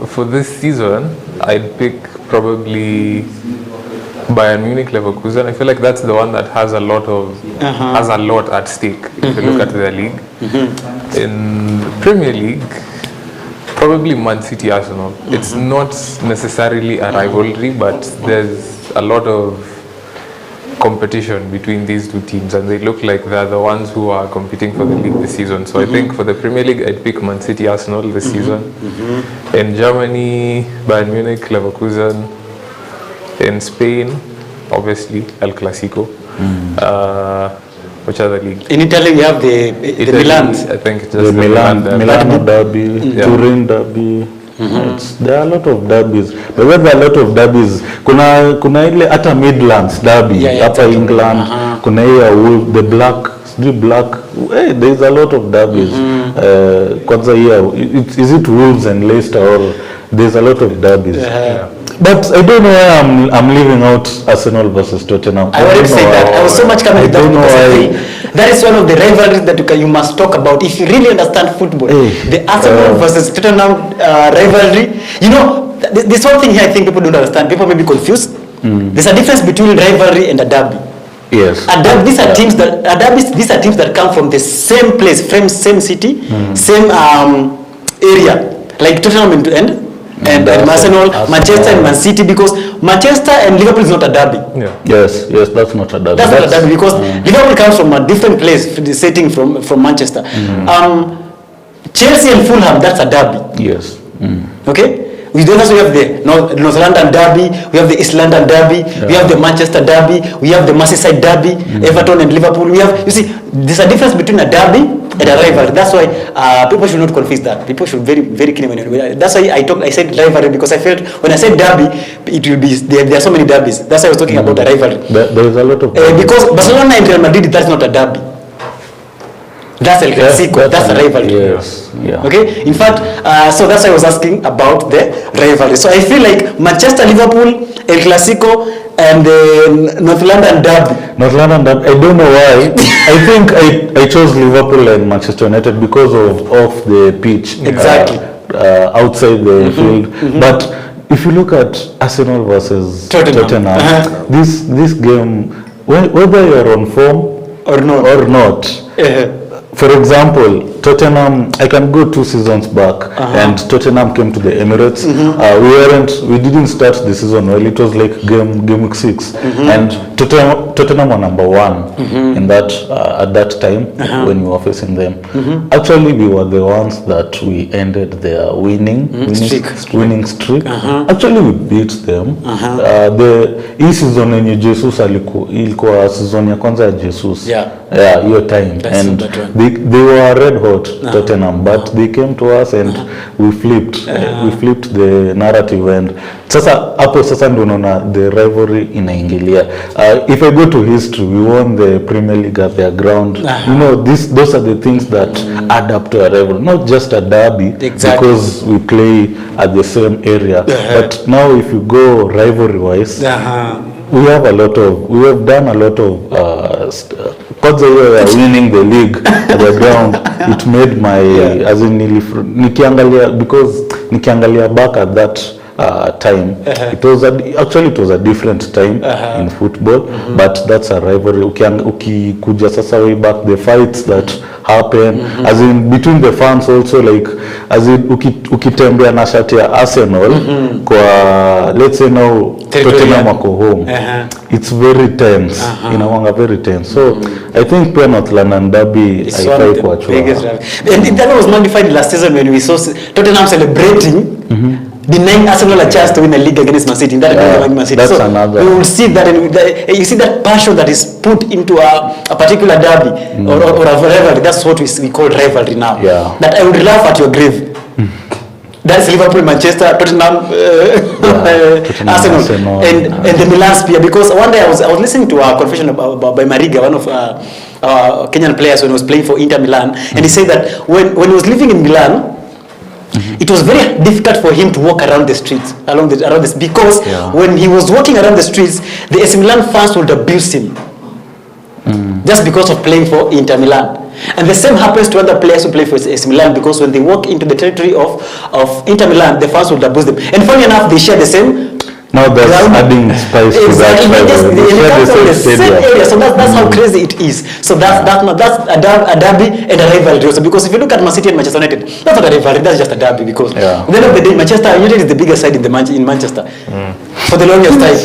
For this season, I'd pick probably Bayern Munich Leverkusen. I feel like that's the one that has a lot at stake if you look at their league. In the Premier League, probably Man City Arsenal. It's not necessarily a rivalry, but there's a lot of competition between these two teams, and they look like they're the ones who are competing for the league this season. So I think for the Premier League, I'd pick Man City Arsenal this season. In Germany, Bayern Munich Leverkusen. In Spain, obviously El Clasico. Which other league? In Italy, we have the Milan. I think just the Milano derby, Turin derby. There are a lot of derbies. But when there are a lot of derbies, kuna ile hata Midlands derby hapa England, kuna hiyo the black, there is a lot of derbies. Kwanza here, is it Wolves and Leicester, or there's a lot of derbies. But I don't know why I'm leaving out Arsenal versus Tottenham. I wanted to say that. I was so much coming to that. That is one of the rivalries that you must talk about if you really understand football. The Arsenal versus Tottenham rivalry. You know, this whole thing here, I think people don't understand. People may be confused. There's a difference between rivalry and a derby. Yes. These are teams that come from the same place, from same city, same area, like Tottenham and Arsenal, Manchester and Man City, because Manchester and Liverpool is not a derby. Yes, that's not a derby. That's not a derby because Liverpool comes from a different place, the setting from Manchester. Chelsea and Fulham, that's a derby. Yes. Okay? We also have the North London derby, we have the East London derby, we have the Manchester derby, we have the Merseyside derby, Everton and Liverpool. You see, there's a difference between a derby and a rivalry. That's why people should not confuse that. People should very keen. That's why I said rivalry, because I felt when I said derby, it will be there are so many derbies. That's why I was talking about a rivalry. There is a lot of because Barcelona and Real Madrid, that's not a derby. That's El Clasico. That's a rivalry. Yes. Yeah. Okay. In fact, so that's why I was asking about the rivalry. So I feel like Manchester, Liverpool, El Clasico, and the North London derby. North London derby. I don't know why. I think I chose Liverpool and Manchester United because of off the pitch. Exactly. Outside the field, but if you look at Arsenal versus Tottenham, this game, whether you're on form or not. For example, Tottenham, I can go 2 seasons back, and Tottenham came to the Emirates. We didn't start the season well. It was like game week 6, and Tottenham were number 1 in that at that time when we were facing them. Actually, we were the ones that we ended their winning streak. Actually, we beat them. Hii season yenye Jesus ilikuwa season ya kwanza ya Jesus. Your time. That's and they were red hot, Tottenham, but they came to us and we flipped the narrative, and sasa ndo unaona the rivalry inaingilia. If I go to history, we won the Premier League at their ground. You know, those are the things that add up to a rivalry, not just a derby because we play at the same area. But now if you go rivalry wise, we have done a lot of because they were winning the league at the ground. It made my as in nikiangalia back at that time, it was a different time in football, but that's a rivalry. Ukikuja sasa way back, the fights that happen as in between the fans also, like as in ukitembea na shati ya Arsenal kwa let's say now Tottenham wako home, it's very tense, inawanga very tense. So I think North London derby haifai kuachwa. And that was magnified last season when we saw Tottenham celebrating denying Arsenal a chance to win a league against Man City. Man City. That's so another. We will see that, and you see that passion that is put into a particular derby or a rivalry. That's what we call rivalry now. That I would laugh at your grave. That's Liverpool, Manchester, Tottenham, Arsenal, and the Milan Spear. Because one day I was listening to a confession by Mariga, one of Kenyan players, when he was playing for Inter Milan, and he said that when he was living in Milan, it was very difficult for him to walk around the streets, around this, because when he was walking around the streets, the AC Milan fans would abuse him just because of playing for Inter Milan. And the same happens to other players who play for AC Milan, because when they walk into the territory of Inter Milan, the fans will abuse them. And funny enough, they share the same. Now that's adding spice to that exactly. The same area. So that's how crazy it is. So that's a derby and a rivalry also. Because if you look at Man City and Manchester United, that's not a rivalry, that's just a derby. Because at the end of the day, Manchester United is the biggest side in Manchester for the longest time.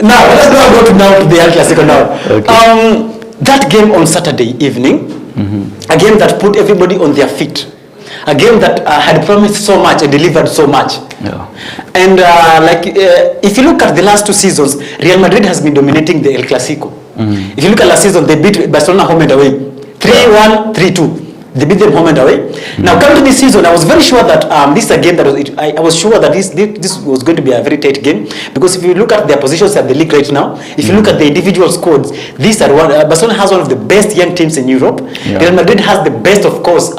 Now let's go to the El Clasico now. Okay. That game on Saturday evening, a game that put everybody on their feet. A game that had promised so much and delivered so much. Yeah. And if you look at the last 2 seasons, Real Madrid has been dominating the El Clasico. If you look at last season, they beat Barcelona home and away. 3-1, 3-2. They beat them home and away. Now, coming to this season, I was very sure that this is a game that I was sure that this was going to be a very tight game, because if you look at their positions at the league right now, if you look at the individual squads, these are Barcelona has one of the best young teams in Europe. Real Madrid has the best, of course,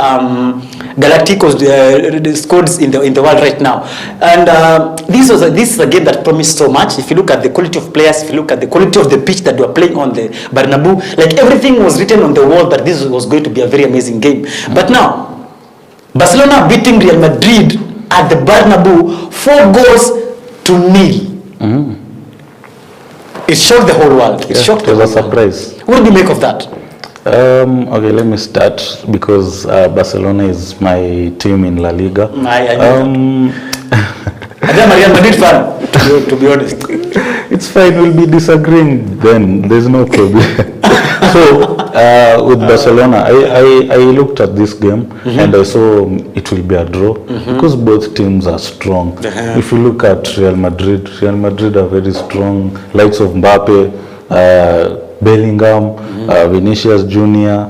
Galacticos squads in the world right now. And this is a game that promised so much. If you look at the quality of players, if you look at the quality of the pitch that they were playing on the Bernabeu, like everything was written on the wall that this was going to be a very amazing game. But now, Barcelona beating Real Madrid at the Bernabeu 4-0. It shocked the whole world. It shocked the whole world. It was a surprise. What do you make of that? Okay, let me start, because Barcelona is my team in La Liga. I'm a Real Madrid fan, to be honest. It's fine, we'll be disagreeing then, there's no problem. So, with Barcelona, I looked at this game and I saw it will be a draw, because both teams are strong. If you look at Real Madrid are very strong, likes of Mbappe, Bellingham, Vinicius Junior,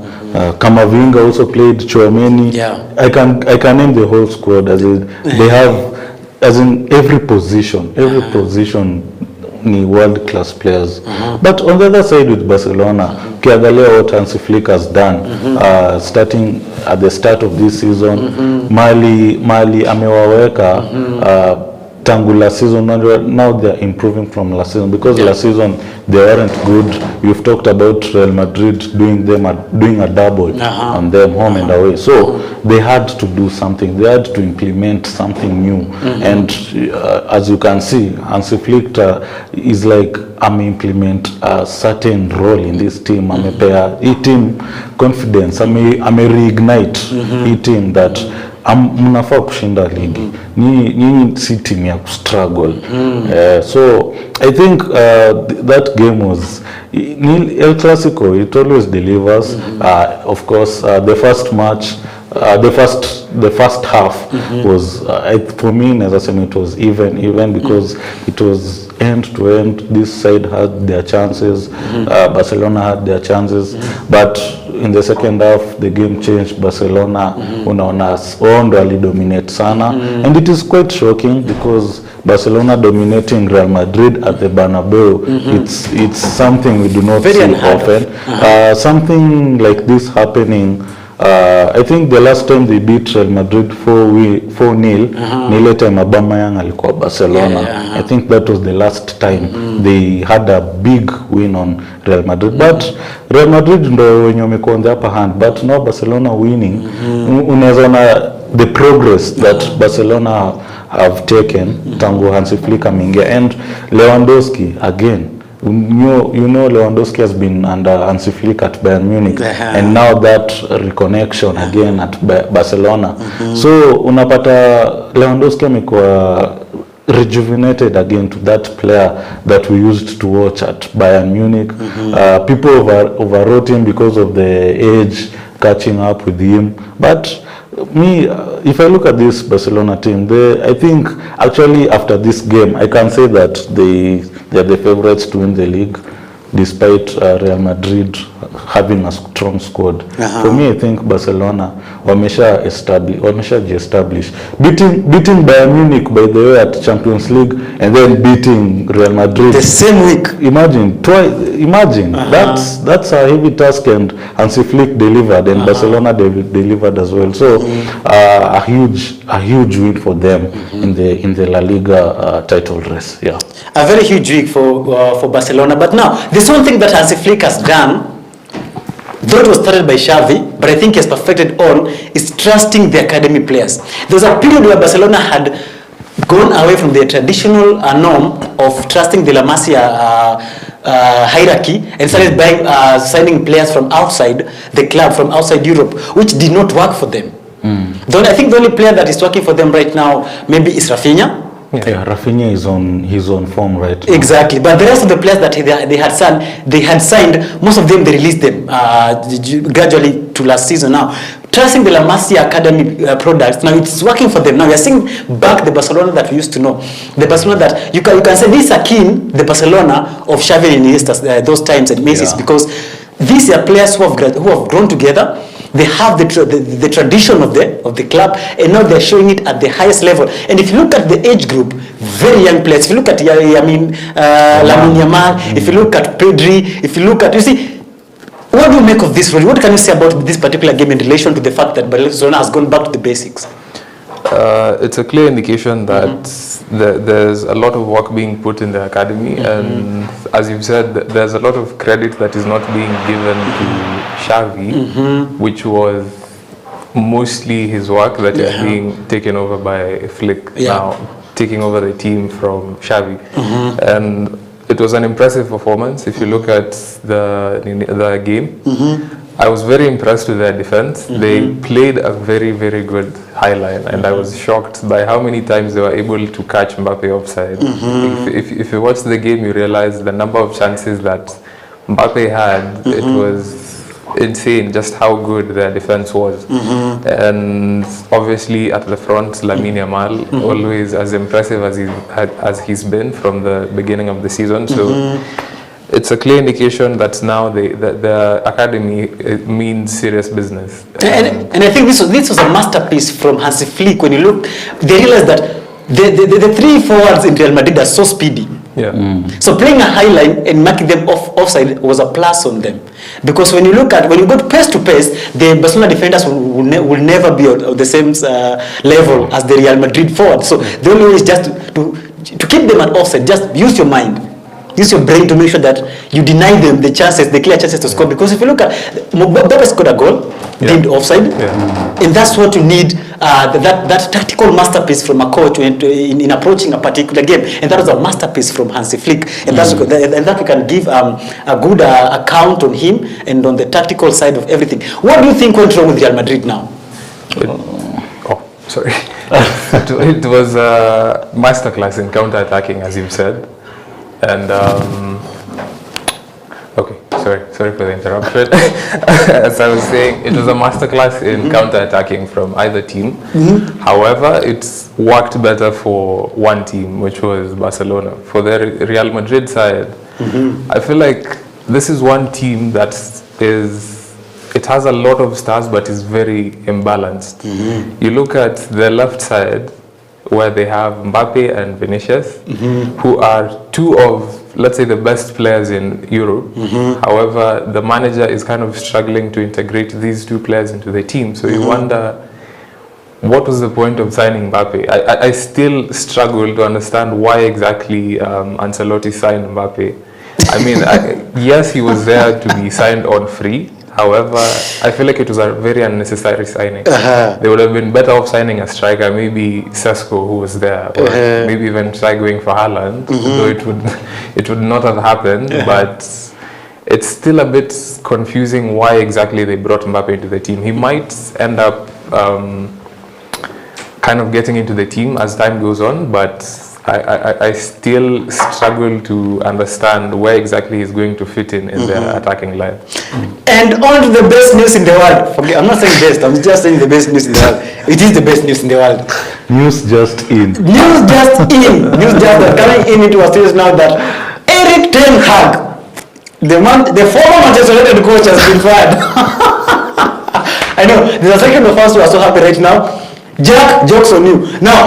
Camavinga also played, Tchouaméni. I can name the whole squad, as in they have, as in every position ni world class players. But on the other side with Barcelona, ukiangalia what Hansi Flick has done, starting at the start of this season, mali amewaweka tangu last season, now they are improving from last season, because last season they weren't good. You've talked about Real Madrid doing a double on them home and away, so they had to do something, they had to implement something new. And as you can see, Hansi Flick is like, implement a certain role in this team, amepea hii team confidence, reignite hii team that mnafaa kushinda ligi, nyinyi si team ya struggle. So I think that game was El Clasico, it always delivers. Of course, the first match, the first half was for me, as I said, it was even because it was end to end. This side had their chances, Barcelona had their chances, but in the second half the game changed. Barcelona unaona ndo alidominate sana, and it is quite shocking because Barcelona dominating Real Madrid at the Bernabeu, it's something we do not see often. Something like this happening, I think the last time they beat Real Madrid 4-0, ni ile time Aubameyang alikuwa Barcelona. I think that was the last time they had a big win on Real Madrid. But Real Madrid ndo wenye wamekuwa on the upper hand, but now Barcelona winning, unaweza na the progress that Barcelona have taken tangu Hansi Flick ameingia. And Lewandowski again, you know Lewandowski has been under Hansi Flick at Bayern Munich, and now that reconnection again at Barcelona. So unapata Lewandowski amekuwa rejuvenated again to that player that we used to watch at Bayern Munich. People overwrote him because of the age catching up with him, but me, if I look at this Barcelona team, I think actually after this game I can say that they're the favorites to win the league, despite Real Madrid having a strong squad. For me, I think Barcelona wamesha establish beating Bayern Munich, by the way, at Champions League, and then beating Real Madrid the same week. Imagine that's a heavy task, and Hansi Flick delivered, and Barcelona delivered as well. So a huge win for them in the La Liga title race. Yeah, a very huge week for Barcelona. But now there's one thing that Hansi Flick has done though it was started by Xavi, but I think he has perfected on, is trusting the academy players. There was a period where Barcelona had gone away from the traditional norm of trusting the La Masia hierarchy and started buying, signing players from outside the club, from outside Europe, which did not work for them. I think the only player that is working for them right now maybe is Rafinha. Yeah, Rafinha is on his own form right now. Exactly, but the rest of the players that they had signed, most of them they released them gradually to last season. Now, trusting the La Masia academy products, now it's working for them. Now we are seeing back the Barcelona that we used to know, the Barcelona that you can say this is akin the Barcelona of Xavi and Iniesta those times at Messi, because these are players who have grown together. They have the tradition of the club, and now they're showing it at the highest level. And if you look at the age group, very young players. If you look at Lamine Yamal, if you look at Pedri, if you look at, you see, what do you make of this? What can you say about this particular game in relation to the fact that Barcelona has gone back to the basics? It's a clear indication that there's a lot of work being put in the academy, and as you've said, there's a lot of credit that is not being given to Xavi, which was mostly his work that is being taken over by Flick now, taking over the team from Xavi. And it was an impressive performance. If you look at the game, I was very impressed with their defense. They played a very, very good high line, and I was shocked by how many times they were able to catch Mbappe offside. If you watch the game, you realize the number of chances that Mbappe had. It was insane just how good their defense was. And obviously at the front, Lamine Yamal, always as impressive as he's been from the beginning of the season. So it's a clear indication that now the academy means serious business. And I think this was a masterpiece from Hansi Flick. When you look, they realized that the three forwards in Real Madrid are so speedy. So playing a high line and marking them offside was a plus on them, because when you go pace to pace, the Barcelona defenders will never be on the same level as the Real Madrid forward. So the only way is just to keep them at offside. Just use your mind. Use your brain to make sure that you deny them the clear chances to score. Because if you look at Mbappe scored a goal, deemed offside, and that's what you need. That tactical masterpiece from a coach in approaching a particular game, and that was a masterpiece from Hansi Flick, and that we can give a good account on him and on the tactical side of everything. What do you think went wrong with Real Madrid now? Sorry. It was a masterclass in counter-attacking, as you've said. And okay, sorry for the interruption. As I was saying, it was a masterclass in counter-attacking from either team. However, it's worked better for one team, which was Barcelona. For the Real Madrid side, I feel like this is one team that it has a lot of stars, but is very imbalanced. You look at the left side, where they have Mbappe and Vinicius, who are two of, let's say, the best players in Europe. However, the manager is kind of struggling to integrate these two players into the team. So you wonder, what was the point of signing Mbappe? I still struggle to understand why exactly Ancelotti signed Mbappe. I mean, yes, he was there to be signed on free. However, I feel like it was a very unnecessary signing. They would have been better off signing a striker, maybe Sesko, who was there, or maybe even try going for Haaland, though it would not have happened. But it's still a bit confusing why exactly they brought Mbappe into the team. He might end up kind of getting into the team as time goes on, but I still struggle to understand where exactly he's going to fit in their attacking line. And on to the best news in the world. I'm not saying best, I'm just saying the best news in the world. It is the best news in the world. News just in. News just coming in into our studios now that Erik ten Hag, the former Manchester United coach, has been fired. I know, there's a second of us who are so happy right now. Jack, jokes on you. Now,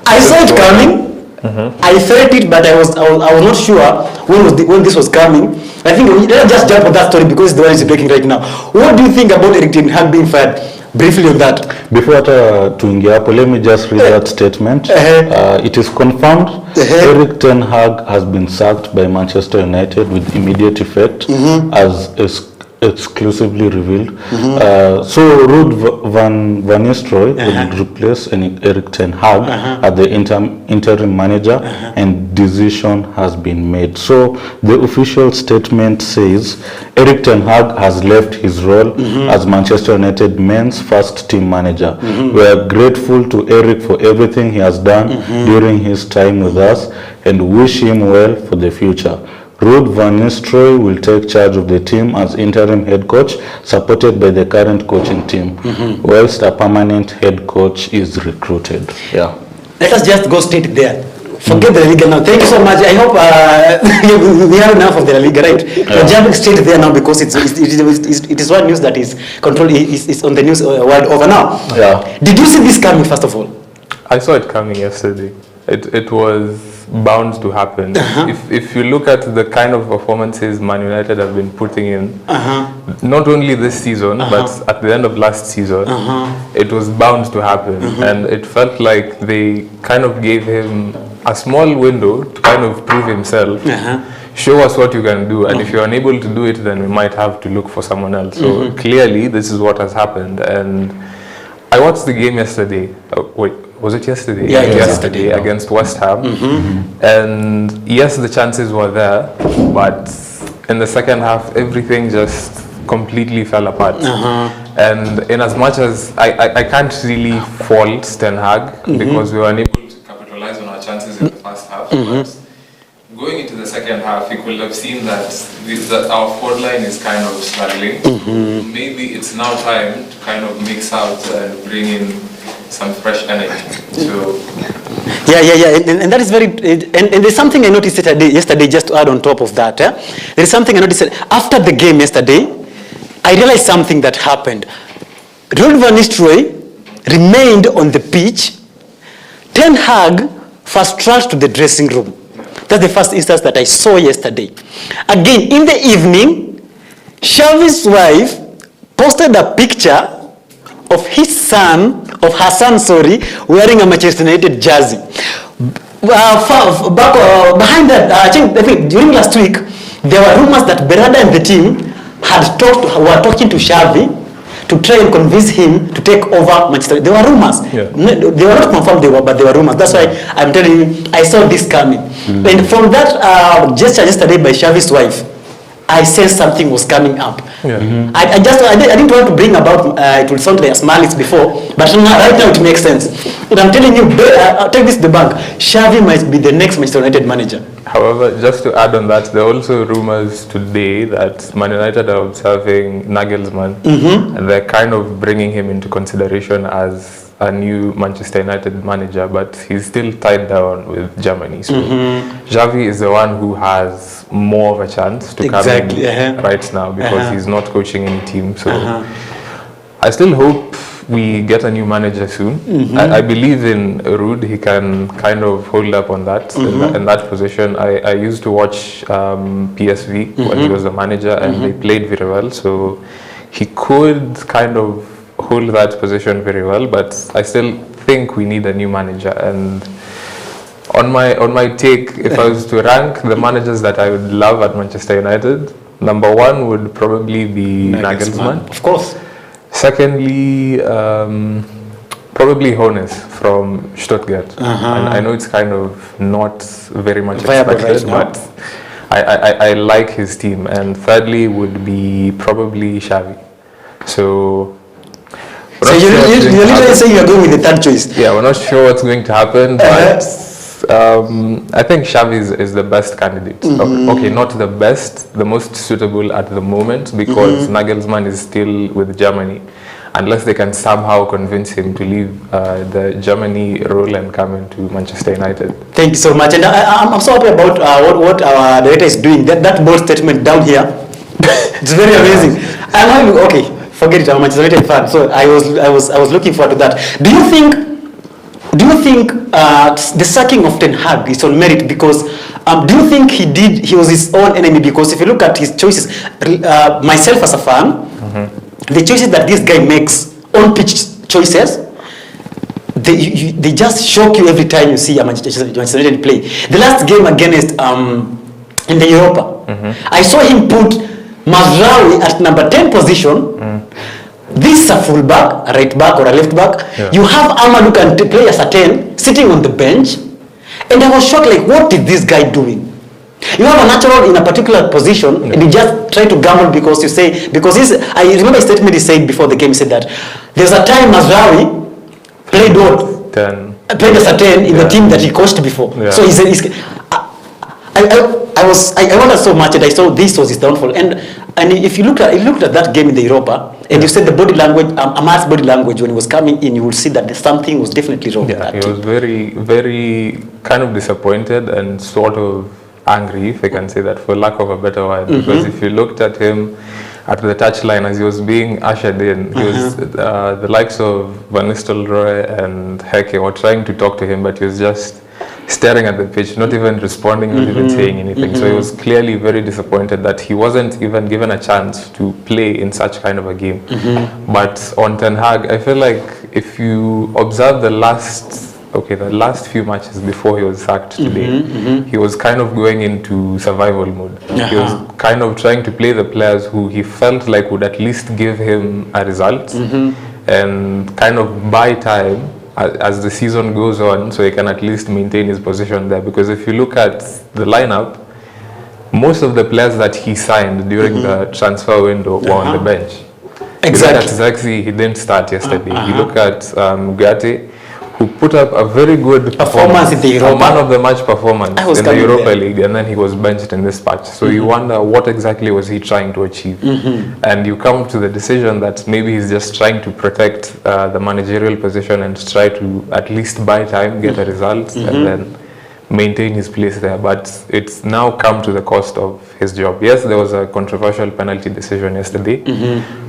I saw it coming. I felt it, but I was not sure when this was coming. I think let's just jump on that story because it's the one is breaking right now. What do you think about Eric Ten Hag being fired? Briefly on that. Before tuingia hapo, let me just read that statement. It is confirmed Eric Ten Hag has been sacked by Manchester United with immediate effect, as is exclusively revealed. So Ruud van Nistelrooy will replace Eric Ten Hag as the interim manager, and decision has been made. So the official statement says Eric Ten Hag has left his role as Manchester United men's first team manager. We are grateful to Eric for everything he has done during his time with us and wish him well for the future. Ruud van Nistelrooy will take charge of the team as interim head coach, supported by the current coaching team, whilst a permanent head coach is recruited. Yeah. Let us just go straight there. Forget the La Liga now. Thank you so much. I hope we have enough of the La Liga, right? We're jumping straight there now because it is one news that is controlled. Is on the news world over now. Yeah. Did you see this coming? First of all, I saw it coming yesterday. It was bound to happen. If you look at the kind of performances Man United have been putting in, not only this season, but at the end of last season, it was bound to happen. And it felt like they kind of gave him a small window to kind of prove himself. Show us what you can do, and if you're unable to do it, then we might have to look for someone else. So clearly, this is what has happened. And I watched the game yesterday. Was it yesterday? Yeah, yesterday against West Ham. And yes, the chances were there, but in the second half, everything just completely fell apart. And in as much as I can't really fault Ten Hag because we were unable to capitalize on our chances in the first half. But going into the second half, you could have seen that our forward line is kind of struggling. Maybe it's now time to kind of mix out and bring in some fresh energy. So and that is very. And there's something I noticed yesterday. Just to add on top of that, there is something I noticed after the game yesterday. I realized something that happened. Ruud van Nistelrooy remained on the pitch. Ten Hag fast tracked to the dressing room. That's the first instance that I saw yesterday. Again, in the evening, Xavi's wife posted a picture of her son, wearing a Manchester United jersey. Behind that, I think during last week, there were rumors that Berada and the team were talking to Xavi to try and convince him to take over Manchester. There were rumors. They were not confirmed, but they were rumors. That's why I'm telling you, I saw this coming. And from that gesture yesterday by Xavi's wife, I sensed something was coming up. I didn't want to bring about it will sound like Smallis before, but right now it makes sense. And I'm telling you, I'll take this to the bank. Xavi might be the next Manchester United manager. However, just to add on that, there are also rumors today that Man United are observing Nagelsmann, and they're kind of bringing him into consideration as a new Manchester United manager, but he's still tied down with Germany. So Xavi is the one who has more of a chance to come in right now because he's not coaching any team. So I still hope we get a new manager soon. I believe in Ruud. He can kind of hold up on that in that position. I used to watch PSV when he was the manager, and they played very well. So he could kind of hold that position very well. But I still think we need a new manager. And on my take, if I was to rank the managers that I would love at Manchester United, number one would probably be Nagelsmann. Of course. Secondly, probably Hoeneß from Stuttgart. And I know it's kind of not very much expected, but I like his team. And thirdly would be probably Xavi. So you're literally saying you're going with the third choice. Yeah, we're not sure what's going to happen, but I think Xavi is the best candidate. Okay, not the best, the most suitable at the moment, because Nagelsmann is still with Germany, unless they can somehow convince him to leave the Germany role and come into Manchester United. Thank you so much, and I'm so happy about what our director is doing. That bold statement down here, it's very amazing. I'm having, okay, forget it, I'm a Manchester United fan, so I was looking forward to that. Do you think Do you think the sacking of Ten Hag is on merit? Because do you think he was his own enemy? Because if you look at his choices, myself as a fan, the choices that this guy makes, on pitch choices, they just shock you every time you see a Manchester United play. The last game against in the Europa, I saw him put Mazraoui at number 10 position. This is a full back, a right back or a left back. Yeah. You have Amadou can play as a 10 sitting on the bench, and I was shocked, like, what is this guy doing? You have a natural in a particular position, and you just try to gamble because you say, because I remember a statement he said before the game. He said that there's a time Mazraoui played what? 10. Played as a 10 in the team that he coached before. Yeah. So I wondered so much, and I saw this was his downfall. And if you looked at that game in the Europa, and you said the body language, Amar's body language when he was coming in, you would see that something was definitely wrong. Yeah, he was very, very kind of disappointed and sort of angry, if I can say that, for lack of a better word. Because if you looked at him at the touchline as he was being ushered in, he was the likes of Van Nistelrooy and Heke were trying to talk to him, but he was just staring at the pitch, not even responding, not even saying anything. So he was clearly very disappointed that he wasn't even given a chance to play in such kind of a game. But on Ten Hag, I feel like if you observe the last few matches before he was sacked today, he was kind of going into survival mode. He was kind of trying to play the players who he felt like would at least give him a result and kind of buy time as the season goes on, so he can at least maintain his position there. Because if you look at the lineup, most of the players that he signed during the transfer window were on the bench. Exactly. You look at Zaxi, he didn't start yesterday. You look at Mugate, who put up a very good performance in the Europa. Man of the match performance in the Europa League, and then he was benched in this patch. So you wonder what exactly was he trying to achieve. And you come to the decision that maybe he's just trying to protect the managerial position and try to at least buy time, get a result, and then maintain his place there. But it's now come to the cost of his job. Yes, there was a controversial penalty decision yesterday.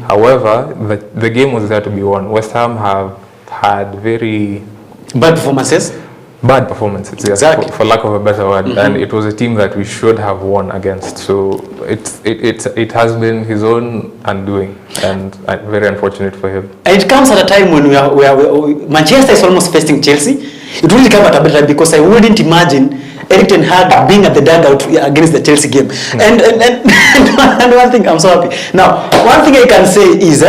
However, the game was there to be won. West Ham have had very bad performances, yes, exactly. for lack of a better word, and it was a team that we should have won against. So it has been his own undoing, and very unfortunate for him. And it comes at a time when Manchester is almost facing Chelsea. It really comes at a better time, because I wouldn't imagine Erik ten Hag being at the dugout against the Chelsea game. And one thing, I'm so happy. Now, one thing I can say is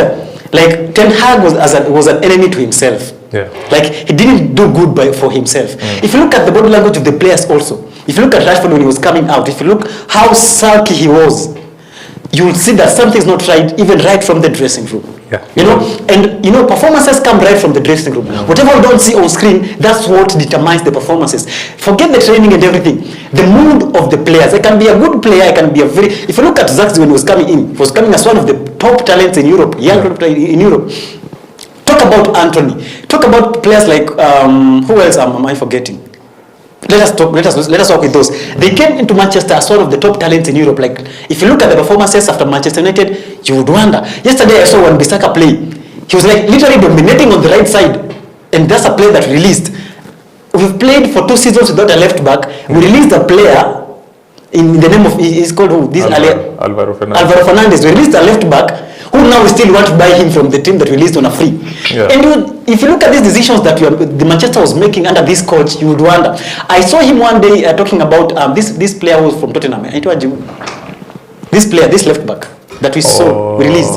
like Ten Hag was an enemy to himself. Yeah. Like, he didn't do good for himself. If you look at the body language of the players also, if you look at Rashford when he was coming out, if you look how sulky he was, you will see that something's not right, even right from the dressing room. Yeah. And performances come right from the dressing room. Whatever we don't see on screen, that's what determines the performances. Forget the training and everything. The mood of the players. I can be a good player, I can be a very... If you look at Zaxi when he was coming in, he was coming as one of the top talents in Europe, young in Europe. Talk about Anthony. Talk about players like who else am I forgetting? Let us talk with those. They came into Manchester as one of the top talents in Europe. Like, if you look at the performances after Manchester United, you would wonder. Yesterday I saw when Bissaka play, he was like literally dominating on the right side, and that's a player that released. We've played for 2 seasons without a left back. We released a player in the name of, he's called who? Alvaro Fernandez. Alvaro Fernandez. We released a left back who now we still want to buy him from the team that released on a free. Yeah. And if you look at these decisions that the Manchester was making under this coach, you would wonder. I saw him one day talking about this player who was from Tottenham. This player, this left back that we released.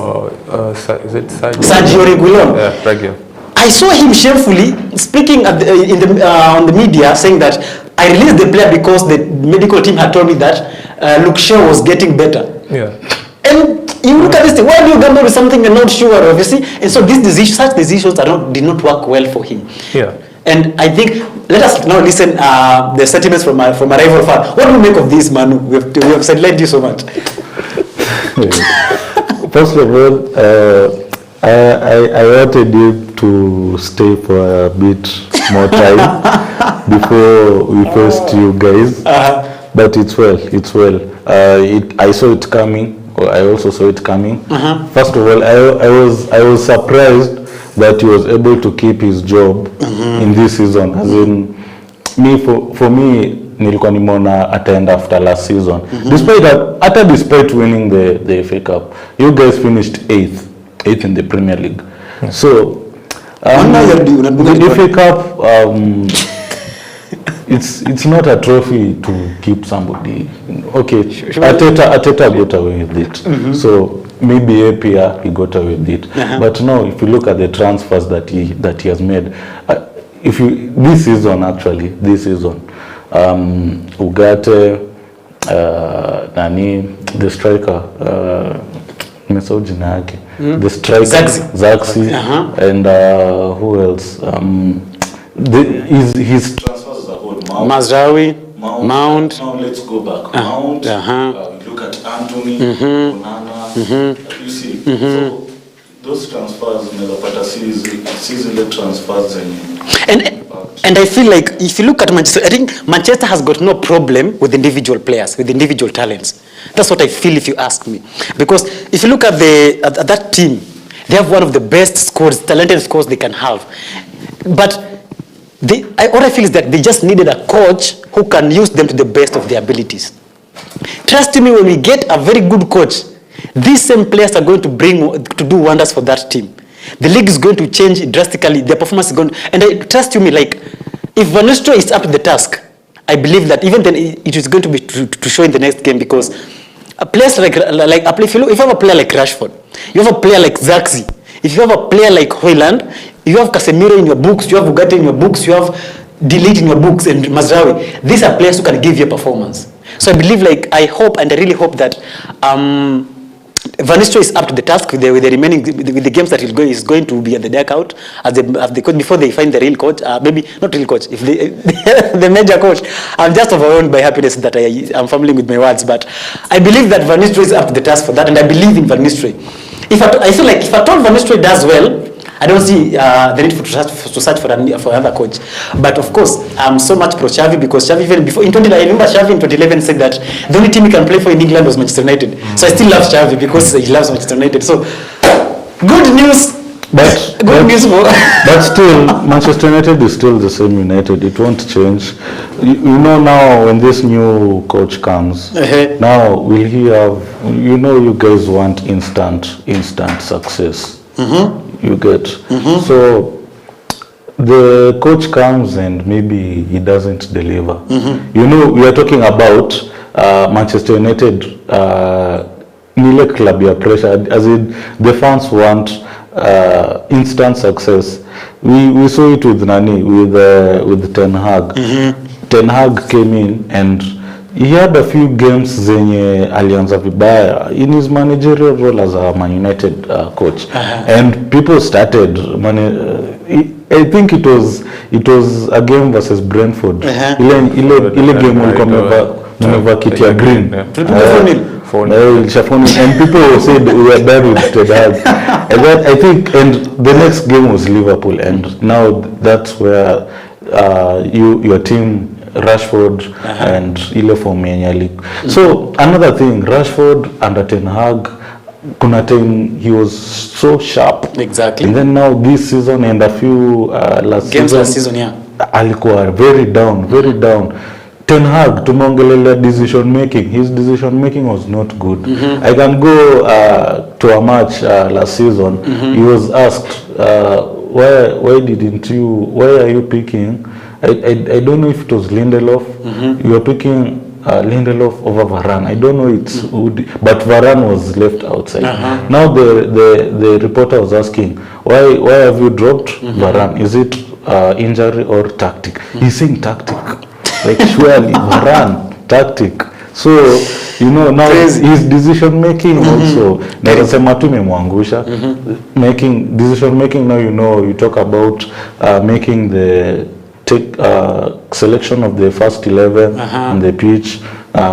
Is it Sergio Reguilon? Yeah, Reguilon. I saw him shamefully speaking on the media, saying that I released the player because the medical team had told me that Luke Shaw was getting better. Yeah. And you look at this thing, why do you gamble with something you're not sure of, you see? And so such decisions did not work well for him. Yeah. And I think, let us now listen the sentiments from a rival fan. What do you make of this, Manu? We have sidelined you so much. First of all, I wanted you to stay for a bit more time before we faced you guys. But it's well. I saw it coming. I also saw it coming. First of all, I was surprised that he was able to keep his job in this season. As in, for me, nilikuwa nimeona ataenda after last season. Despite winning the FA Cup, you guys finished 8th in the Premier League. So the FA Cup, it's not a trophy to keep somebody. Okay, Arteta got away with it. So maybe APR he got away with it. But now, if you look at the transfers that he has made, this season, Ugarte, the striker, the striker, Zaxi, and who else? His transfers are all Mazraoui, Mount. Now let's go back. Mount. Look at Anthony, Onana. You see, so those transfers never season transfers and I feel like if you look at Manchester, I think Manchester has got no problem with individual players, with individual talents. That's what I feel, if you ask me. Because if you look at that team, they have one of the best scores, talented scores they can have. But what I feel is that they just needed a coach who can use them to the best of their abilities. Trust me, when we get a very good coach, these same players are going to do wonders for that team. The league is going to change drastically. Their performance is going to, and trust me, like, if Van Nistelrooy is up to the task, I believe that even then it is going to be to show in the next game, because a player if you have a player like Rashford, you have a player like Zaxi, if you have a player like Højlund, you have Casemiro in your books, you have Ugarte in your books, you have Delete in your books, and Mazraoui. These are players who can give you a performance. So I believe, like, I hope and I really hope that Van Nistelrooy is up to the task with the remaining with the games that is going to be at the dugout as the coach before they find the real coach. Maybe not real coach, if the major coach. I'm just overwhelmed by happiness that I'm fumbling with my words, but I believe that Van Nistelrooy is up to the task for that, and I believe in Van Nistelrooy. I feel like if at all Van Nistelrooy does well, I don't see the need to search for another coach. But of course, I'm so much pro Xavi, because Xavi, even before, I remember Xavi in 2011 said that the only team he can play for in England was Manchester United. So I still love Xavi because he loves Manchester United. So good news. But still, Manchester United is still the same United. It won't change. You know, now when this new coach comes, now will he have? You know, you guys want instant success. You get. So the coach comes and maybe he doesn't deliver. You know, we are talking about Manchester United, Nile club ya pressure, as in the fans want instant success. We saw it with with Ten Hag. Ten Hag came in and he had a few games zenye alianza vibaya in his managerial role as a Man United coach, and people started I think it was a game versus Brentford. Ile game ulikuwa kiti ya green. And people said we were bad with Ten Hag. And that, I think, and the next game was Liverpool, and now that's where your team, Rashford and ile form yenye league. So another thing, Rashford under Ten Hag, kuna time he was so sharp. Exactly. And then now this season and a few last season, yeah, alikuwa very down. Ten Hag, tumeongelelea decision making. His decision making was not good. I can go to a match last season. He was asked, why are you picking? I don't know if it was Lindelof. You are picking Lindelof over Varane. I don't know but Varane was left outside. Now the reporter was asking, why have you dropped Varane? Is it injury or tactic? He's saying tactic. Like, surely Varane, tactic. So, you know, now his decision making also, nasema tu memwangusha. Making decision making, now you know, you talk about making the selection of the first 11 on the pitch,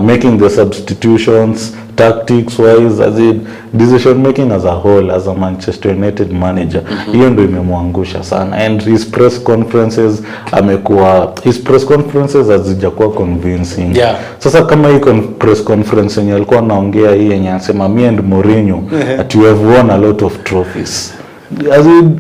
making the substitutions, tactics wise, as in decision making as a whole, as a Manchester United manager. Hiyo ndio imemwangusha sana, and his press conferences hazijakuwa convincing. Sasa kama hii press conference yenye alikuwa anaongea hii yenye anasema me and Mourinho that you have won a lot of trophies. As in,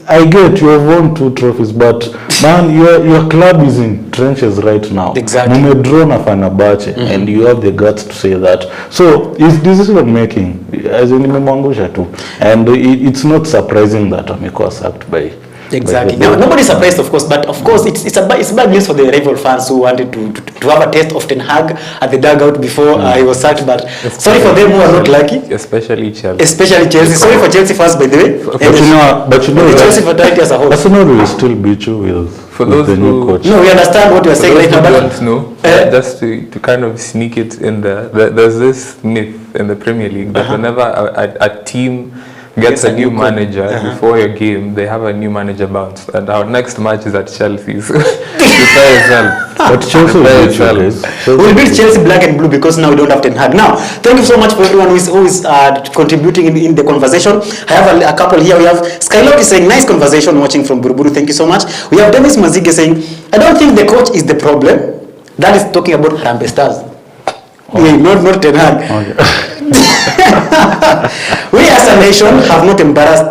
I get you have won 2 trophies, but man, your club is in trenches right now. Exactly. Mumedraw na Fenerbahce, and you have the guts to say that. So it's decision making, as in nimemwangusha tu, and it's not surprising that amekuwa sacked by. Exactly. Now, nobody's surprised, of course, but of course, it's bad news for the rival fans who wanted to have a taste of Ten Hag at the dugout before he was sacked. But sorry for them who are not lucky. Especially Chelsea. Sorry for Chelsea fans, by the way. But you know, the Chelsea fraternity as a whole. Arsenal will still beat you with the new coach. No, we understand what you are saying right now. But don't know, just to kind of sneak it in there, there's this myth in the Premier League that whenever a team gets a new manager before your game, they have a new manager bounce. And our next match is at Chelsea. So prepare yourself. But Chelsea will beat you. We'll beat Chelsea black and blue because now we don't have Ten Hag. Now, thank you so much for everyone who is contributing in the conversation. I have a couple here. We have Skylock is saying, nice conversation watching from Buruburu. Thank you so much. We have Dennis Mazige saying, I don't think the coach is the problem. That is talking about Harambee Stars. Yeah, not Ten Hag. We as a nation have not embarrassed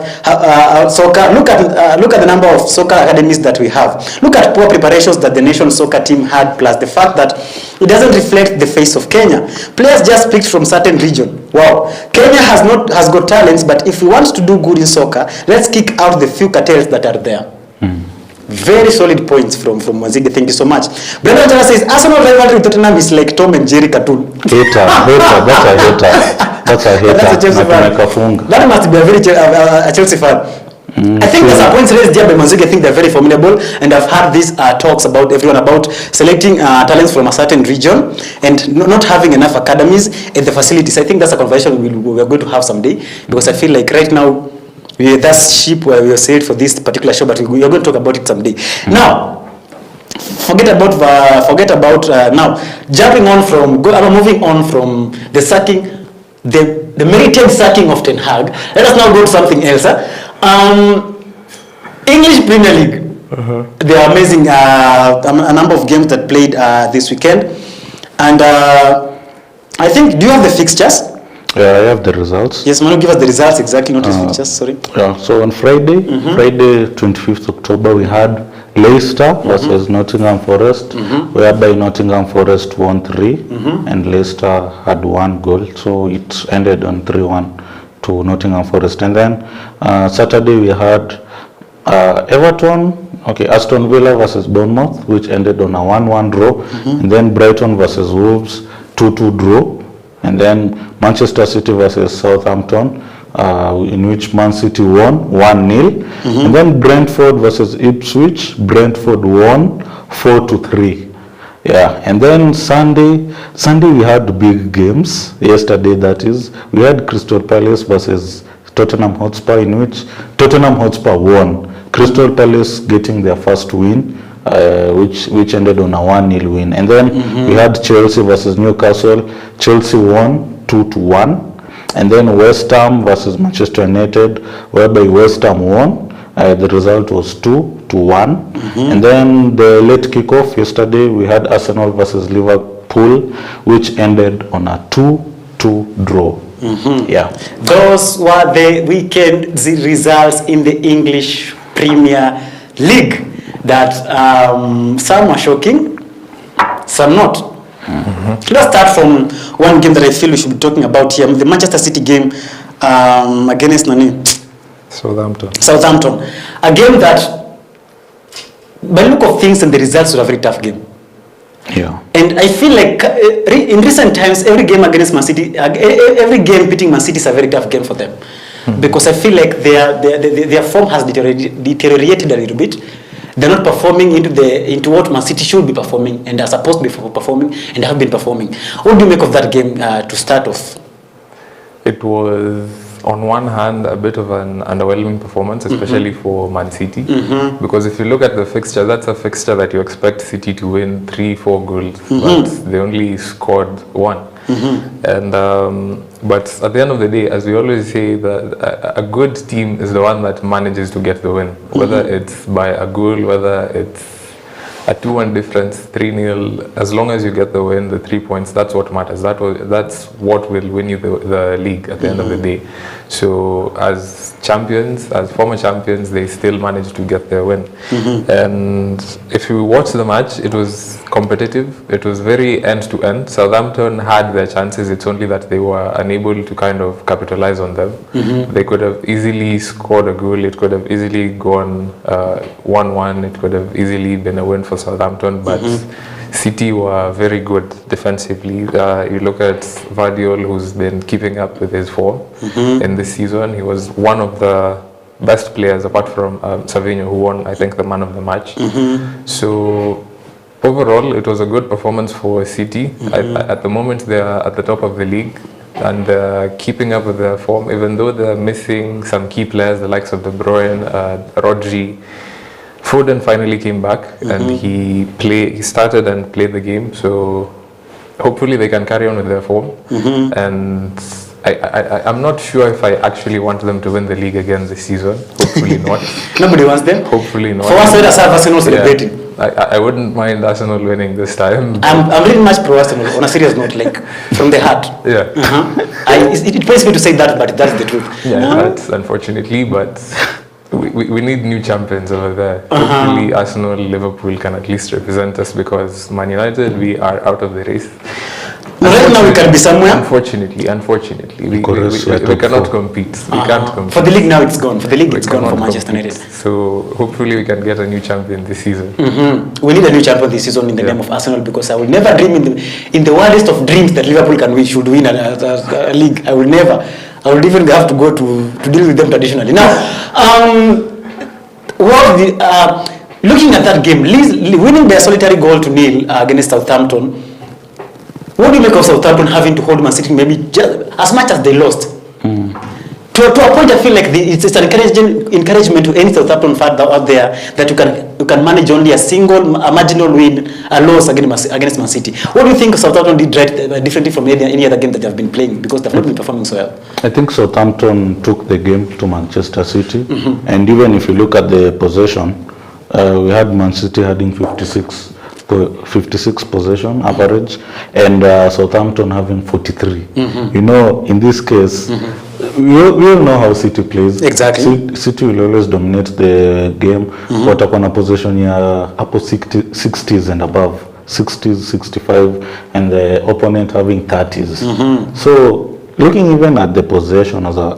soccer. Look at the number of soccer academies that we have. Look at poor preparations that the nation's soccer team had, plus the fact that it doesn't reflect the face of Kenya. Players just picked from certain region. Wow, Kenya has got talents, but if we want to do good in soccer, let's kick out the few cartels that are there. Very solid points from Mwazige. Thank you so much. Brendan Jana says Arsenal rivalry with Tottenham is like Tom and Jerry cartoon. Hater. That's a hater. That's a Chelsea fan. That must be a very a Chelsea fan. I think there's a points raised here by Mwazige. I think they're very formidable, and I've had these talks about everyone about selecting talents from a certain region and not having enough academies and the facilities. I think that's a conversation we're going to have someday, because I feel like right now that's sheep where we are saved for this particular show, but we are going to talk about it someday. Now, forget about now jumping on from moving on from the sacking, the merited sacking of Ten Hag. Let us now go to something else. English Premier League. There are amazing a number of games that played this weekend, and I think, do you have the fixtures? Yeah, I have the results. Yes, Manu, give us the results exactly, not the fixtures, sorry. Yeah, so on Friday, Friday 25th October, we had Leicester versus Nottingham Forest, whereby Nottingham Forest won 3 and Leicester had 1 goal, so it ended on 3-1 to Nottingham Forest. And then Saturday we had Aston Villa versus Bournemouth, which ended on a 1-1 draw, and then Brighton versus Wolves 2-2 draw. And then Manchester City versus Southampton, in which Man City won 1-0. And then Brentford versus Ipswich, Brentford won 4-3. Yeah, and then Sunday we had big games. Yesterday, that is, we had Crystal Palace versus Tottenham Hotspur, in which Tottenham Hotspur won. Crystal Palace getting their first win, which ended on a 1-0 win. And then we had Chelsea versus Newcastle. Chelsea won 2-1. And then West Ham versus Manchester United, whereby West Ham won. The result was 2-1. And then the late kickoff yesterday, we had Arsenal versus Liverpool, which ended on a 2-2 draw. Yeah, those were the weekend results in the English Premier League. That some are shocking, some not. Let's start from one game that I feel we should be talking about here, the Manchester City game against Southampton. A game that, by look of things and the results, was a very tough game. Yeah. And I feel like in recent times, every game against Man City, every game beating Man City is a very tough game for them. Because I feel like their form has deteriorated a little bit. They're not performing into what Man City should be performing and are supposed to be performing and have been performing. What do you make of that game to start off? It was, on one hand, a bit of an underwhelming performance, especially for Man City. Because if you look at the fixture, that's a fixture that you expect City to win 3-4 goals, but they only scored 1. And but at the end of the day, as we always say, a good team is the one that manages to get the win, whether it's by a goal, whether it's a 2-1 difference, 3-0. As long as you get the win, the 3 points, that's what matters. That's what will win you the league at the end of the day. So as champions, as former champions, they still managed to get their win. And if you watch the match, it was competitive. It was very end to end. Southampton had their chances. It's only that they were unable to kind of capitalize on them. They could have easily scored a goal. It could have easily gone 1-1. It could have easily been a win for Southampton, but City were very good defensively. You look at Vardiol, who's been keeping up with his form in this season. He was one of the best players, apart from Savinho, who won, I think, the man of the match. So overall, it was a good performance for City. At the moment, they are at the top of the league and keeping up with their form, even though they're missing some key players, the likes of De Bruyne, Rodri. Foden finally came back and he started and played the game. So hopefully they can carry on with their form. And I'm not sure if I actually want them to win the league again this season. Hopefully not. Nobody wants them? Hopefully not. For us, let us have Arsenal celebrating. I wouldn't mind Arsenal winning this time. I'm really much pro Arsenal on a serious note, like from the heart. Yeah. It pains me to say that, but that's the truth. Yeah, that's unfortunately, but we need new champions over there. Hopefully Arsenal, Liverpool can at least represent us, because Man United, we are out of the race. Right now we can be somewhere. Unfortunately, we cannot compete. We can't compete. For the league now it's gone. For the league it's gone for Manchester United. So hopefully we can get a new champion this season. We need a new champion this season in the name of Arsenal, because I will never dream in the wildest of dreams that Liverpool should win a league. I will never. I would even have to go to deal with them traditionally. Now, looking at that game, winning by a solitary goal to nil against Southampton, what do you make of Southampton having to hold Man City maybe just as much as they lost? To a point, I feel like it's an encouragement to any Southampton fan out there that you can manage only a marginal win, a loss against Man City. What do you think Southampton did differently from any other game that they have been playing, because they've not been performing so well? I think Southampton took the game to Manchester City, and even if you look at the possession, we had Man City having 56 possession average, and Southampton having 43. You know, in this case, we all know how City plays. Exactly. City will always dominate the game. But upon a possession, upper 60s and above, 60s, 65, and the opponent having 30s. So looking even at the possession as a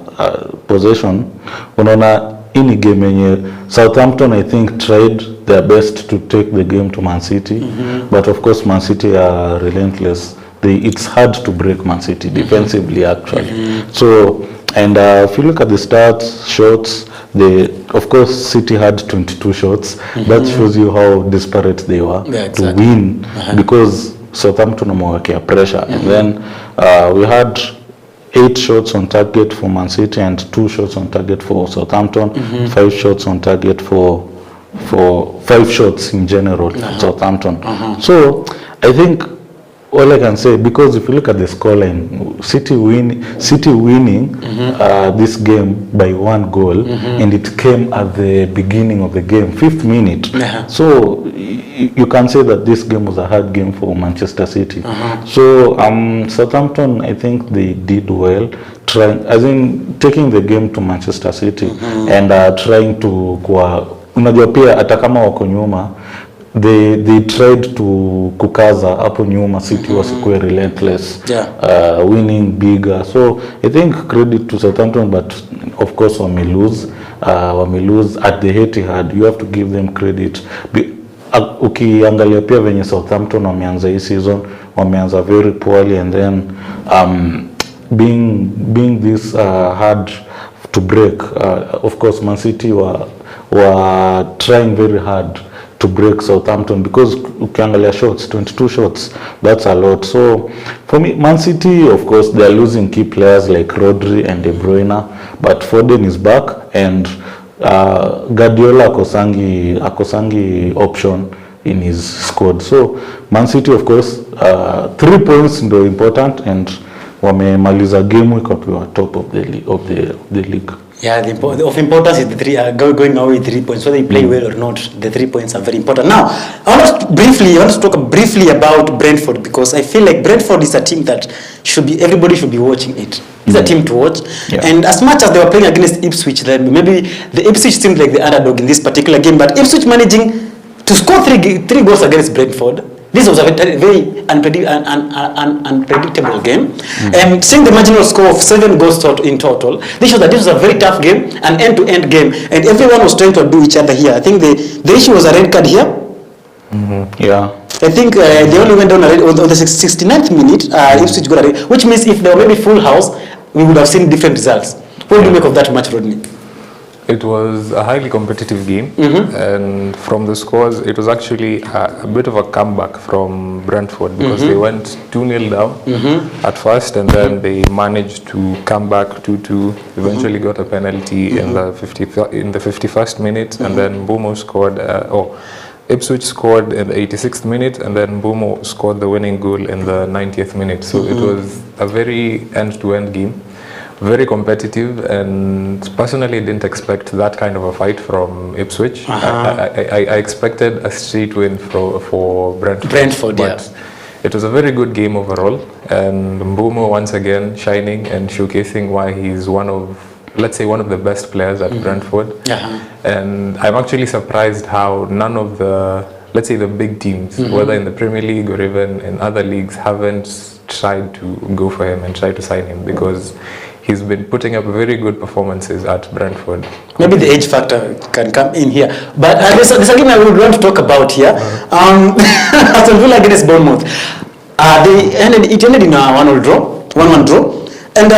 possession, unaona any game yenye Southampton, I think, tried their best to take the game to Man City, but of course Man City are relentless. It's hard to break Man City defensively, actually. So, and if you look at the stats, shots, of course City had 22 shots. That shows you how desperate they were to win, because Southampton wamewekea pressure. And then we had 8 shots on target for Man City and 2 shots on target for Southampton. 5 shots on target for 5 shots in general for Southampton. So I think all I can say, because if you look at the scoreline, City winning this game by 1 goal, and it came at the beginning of the game, 5th minute. So you can say that this game was a hard game for Manchester City. So Southampton, I think they did well, taking the game to Manchester City and trying to unajua pia hata kama wako nyuma, they tried to kukaza hapo nyuma City wasikuwe relentless, winning bigger. So I think credit to Southampton, but of course wame lose at the Etihad. You have to give them credit. Ukiangalia pia venye Southampton wameanza hii season, wameanza very poorly, and then being this hard to break, of course Man City were trying very hard to break Southampton, because ukiangalia shots, 22 shots, that's a lot. So for me, Man City, of course, they are losing key players like Rodri and De Bruyne, but Foden is back, and Guardiola akosangi option in his squad. So Man City, of course, 3 points ndio important, and wamemaliza game week wakiwa top of the league. Yeah, of importance is the three going away 3 points. Whether you play well or not, the 3 points are very important. Now, I want to talk briefly about Brentford, because I feel like Brentford is a team that everybody should be watching it. It's a team to watch. Yeah. And as much as they were playing against Ipswich, then maybe the Ipswich seemed like the underdog in this particular game, but Ipswich managing to score three goals against Brentford. This was a very unpredictable game. And seeing the marginal score of 7 goals in total, this shows that this was a very tough game, an end-to-end game, and everyone was trying to do each other here. I think the issue was a red card here. Yeah. I think they only went down on the 69th minute. Ipswich got a red, which means if there were maybe full house, we would have seen different results. What do you make of that match, Rodney? It was a highly competitive game, and from the scores, it was actually a bit of a comeback from Brentford, because they went 2-0 down at first, and then they managed to come back 2-2. Eventually, got a penalty in the 51st minute, and then Mbumo scored. Ipswich scored in the 86th minute, and then Mbumo scored the winning goal in the 90th minute. So it was a very end-to-end game. Very competitive, and personally didn't expect that kind of a fight from Ipswich. I expected a straight win for Brentford, but it was a very good game overall, and Mbumo once again shining and showcasing why he's one of the best players at Brentford. And I'm actually surprised how none of the big teams, whether in the Premier League or even in other leagues, haven't tried to go for him and try to sign him, because he's been putting up very good performances at Brentford. Maybe the age factor can come in here. But there's a game I would want to talk about here. Aston Villa against Bournemouth. It ended in a 1-1 draw. And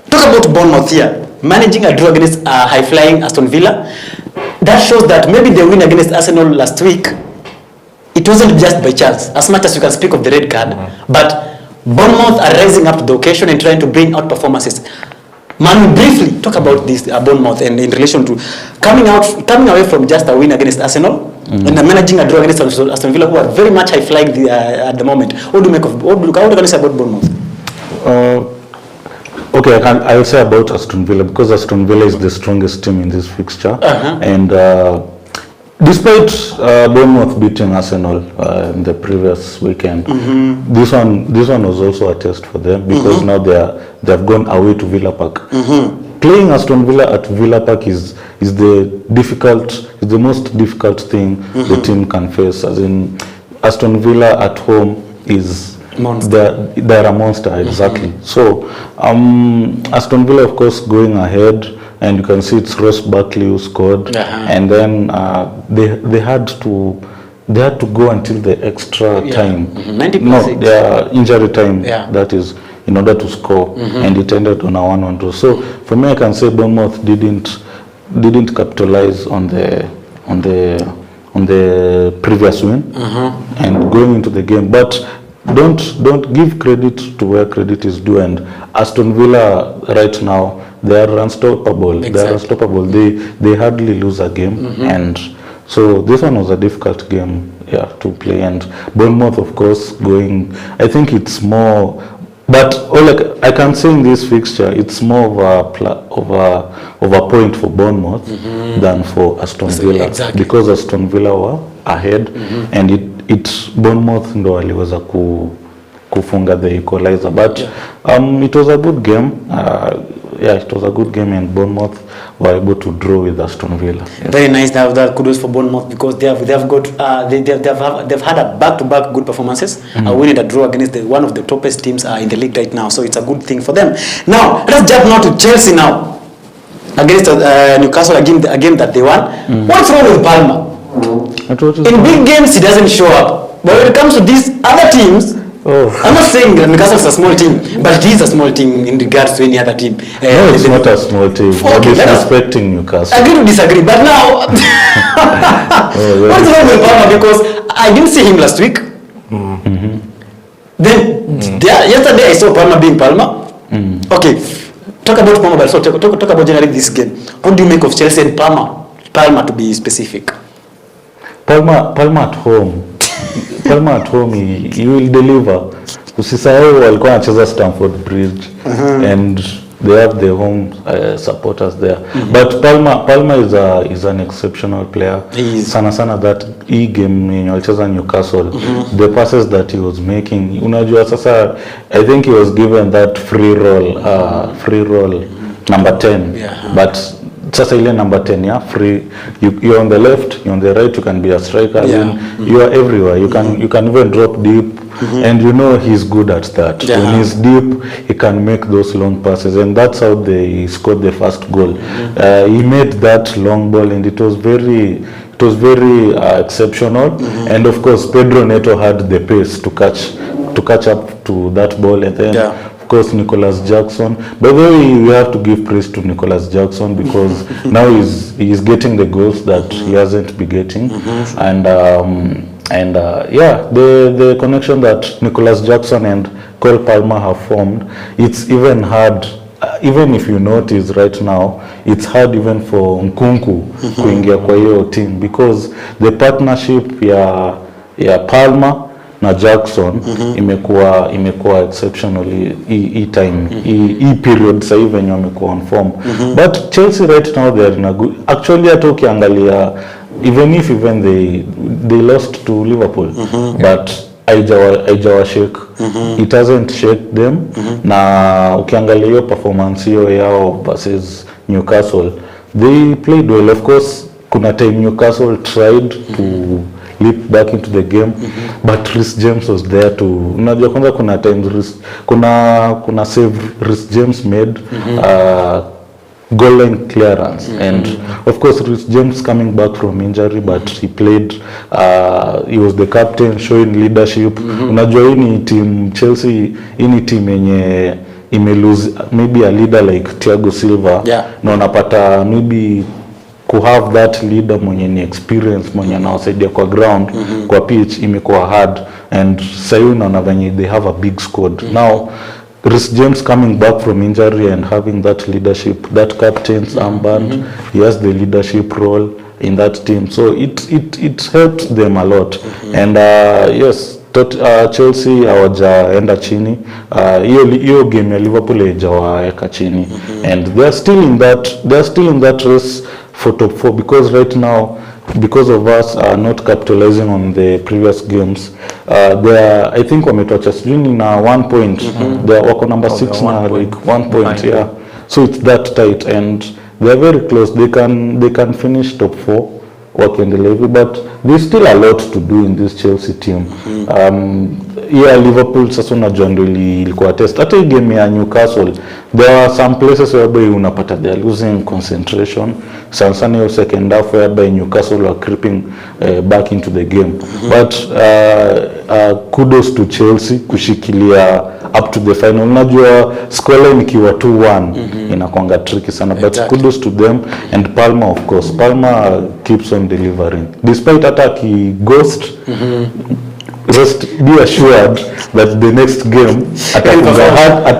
talk about Bournemouth here. Managing a draw against high-flying Aston Villa. That shows that maybe the win against Arsenal last week, it wasn't just by chance, as much as you can speak of the red card, but Bournemouth are rising up to the occasion and trying to bring out performances. Man, briefly talk about this Bournemouth and in relation to coming away from just a win against Arsenal and managing a draw against Aston Villa, who are very much high-flying at the moment. What do you make of? How do you say about Bournemouth? Okay, I will say about Aston Villa, because Aston Villa is the strongest team in this fixture, and despite Bournemouth beating Arsenal in the previous weekend, this one was also a test for them, because now they have gone away to Villa Park. Playing Aston Villa at Villa Park is the most difficult thing the team can face. As in, Aston Villa at home is they're a monster, exactly. So Aston Villa, of course, going ahead. And you can see it's Ross Barkley who scored, and then they had to go until the extra time. 90 no, their injury time. That is in order to score, and it ended on a 1-1 draw. So for me, I can say Bournemouth didn't capitalize on the previous win and going into the game, but. Don't give credit to where credit is due, and Aston Villa right now, they are unstoppable. Exactly. They are unstoppable. They hardly lose a game, and so this one was a difficult game to play. And Bournemouth, of course, going. I think it's more, but I can say in this fixture, it's more of a point for Bournemouth than for Aston Villa, because Aston Villa were ahead, and it's Bournemouth ndo waliweza kufunga the equalizer, but it was a good game. It was a good game, and Bournemouth were able to draw with Aston Villa. Very nice to have that kudos for Bournemouth, because they've had a back-to-back good performances, winning a draw against one of the toppest teams in the league right now. So it's a good thing for them. Now let's jump now to Chelsea now against Newcastle, a game that they won. What's wrong with Palmer? In big games, he doesn't show up. But when it comes to these other teams, I'm not saying that Newcastle is a small team, but it is a small team in regards to any other team. No, it's not a small team. You're disrespecting Newcastle. I agree to disagree, but now, what's wrong with Palmer? Because I didn't see him last week. Then, yesterday I saw Palmer being Palmer. Okay, talk about Palmer, but so talk about generally this game. What do you make of Chelsea and Palmer to be specific? Palmer at home. Palmer at home, he will deliver. Usisahau walikuwa anacheza Stamford Bridge, and they have their home supporters there. But Palma is an exceptional player. Sana that hii game yenye walicheza Newcastle, the passes that he was making, unajua sasa I think he was given that free roll number 10, but sasa ile number 10 free, you're on the left, you're on the right, you can be a striker, you are everywhere, you can even drop deep, and you know he's good at that. When he's deep, he can make those long passes, and that's how they scored the first goal. He made that long ball, and it was very exceptional, and of course Pedro Neto had the pace to catch up to that ball, and then of course Nicholas Jackson. By the way, we have to give praise to Nicholas Jackson, because now he's getting the goals that he hasn't been getting, and the connection that Nicholas Jackson and Cole Palmer have formed, it's even hard. Even if you notice right now, it's hard even for Nkunku kuingia kwa hiyo team, because the partnership ya Palmer na Jackson imekuwa exceptionally hii period sasa hivi wenye wamekuwa on form. But Chelsea right now they are in a good, actually hata ukiangalia even they lost to Liverpool, but haijawa shake, it hasn't shake them, na ukiangalia hiyo performance hiyo yao versus Newcastle, they played well. Of course kuna time Newcastle tried to leap back into the game, but Reece James was there to, unajua kwanza kuna times kuna save Reece James made goal line clearance, and of course Reece James coming back from injury, but he played, he was the captain, showing leadership. Unajua hii ni team Chelsea, hii ni team yenye lose maybe a leader like Thiago Silva, na unapata maybe have that leader mwenye ni experience, mwenye anawasaidia kwa ground, kwa pitch imekuwa hard, and sayu na venye they have a big squad. Now Reece James coming back from injury and having that leadership, that captain's armband, he has the leadership role in that team, so it helped them a lot. And yes, Chelsea hawajaenda chini, hiyo game ya Liverpool haijawaeka chini, and they're still in that race for top 4, because right now, because of us not capitalizing on the previous games, I think wametocha sijui na 1 point, they wako number 6 na like 1 point, so it's that tight, and they're very close. They can finish top 4 wakiendelea hivi, but there's still a lot to do in this Chelsea team. Liverpool sasa unajua ndio ilikuwa test. Hata hii game ya Newcastle, there are some places whereby unapata they are losing concentration. Sana hiyo second half whereby Newcastle are creeping back into the game. But kudos to Chelsea kushikilia up to the final. Unajua scoreline ikiwa 2-1 inakuanga tricky sana, but kudos to them, and Palmer, of course. Palmer keeps on delivering despite attack ghost. Just be assured that the next game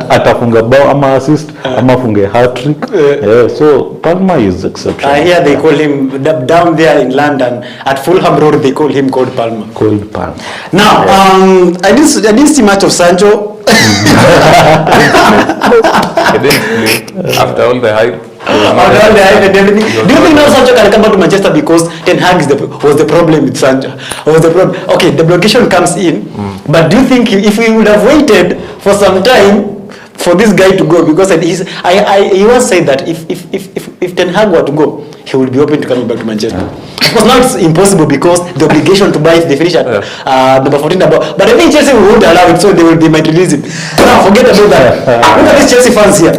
atafunga bao ama assist ama funge hat-trick. So Palmer is exceptional. I hear they call him down there in London at Fulham Road, they call him Cold Palmer. Now I didn't see much of Sancho. He didn't play after all the hype. And everything. Do you think now Sancho can come back to Manchester because Ten Hag was the problem with Sancho? Was the problem? Okay, the blockation comes in, but do you think if we would have waited for some time for this guy to go, because he once said that if Ten Hag were to go, he would be open to coming back to Manchester. Of course, now it's impossible because the obligation to buy if they finish at number 14 above. But I think Chelsea would allow it, so they might release it. Now forget about that. Look at these Chelsea fans here.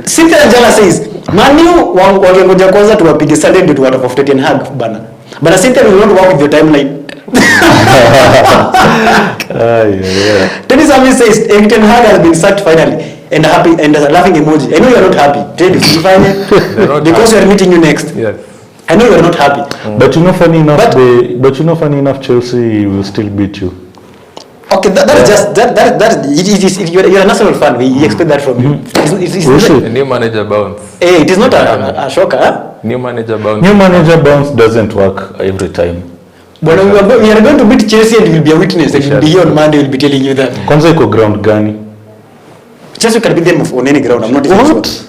Cynthia Njala says, Manu wangengoja kwanza tuwapige Sunday ndio tuwatafute Ten Hag bana. But Cynthia will not work with your timeline. Dennis Ami says Ten Hag has been sacked finally, and happy and a laughing emoji. I know you are not happy. Because we are meeting you next. Yes. I know you are not happy. But you know funny enough Chelsea will still beat you. Okay, that's just that you're a national fan. We expect that from you. It's A new manager bounce. Hey, it is not a shocker, huh? New manager bounce doesn't work every time. But we are going to meet Chelsea and you will be a witness. And you'll be here on Monday, we'll be telling you that. Kwanza iko ground gani? Chelsea can beat them on any ground. I'm not even What? sure.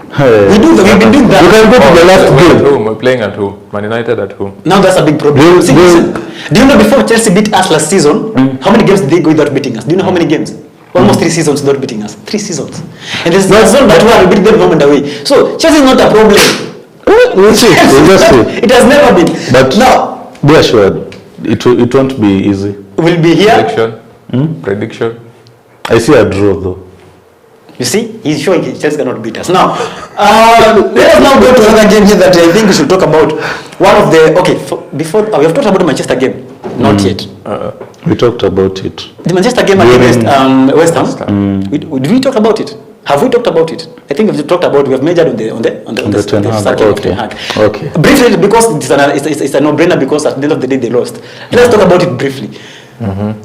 We've been doing that. You can go to the last We're at game. home. We're playing at home. Man United at home. Now that's a big problem. See, listen, do you know before Chelsea beat us last season, how many games did they go without beating us? Do you know how many games? Almost 3 seasons without beating us. 3 seasons. And there's no zone that we beat them home and away. So Chelsea is not a problem. We'll see. We'll just see. It has never been. But now be assured, it won't be easy. we'll be here. Prediction. I see a draw though. You see, he's showing Chelsea cannot beat us. Now, let us now go to another game here that I think we should talk about. One of the before we have talked about the Manchester game, not yet. We talked about it. The Manchester game against West Ham. Did we talk about it? Have we talked about it? I think we've talked about. We have measured on the Ten Hag. sacking of Okay. Ten Hag. Okay. Briefly, because it's a no-brainer. Because at the end of the day they lost. Let's talk about it briefly.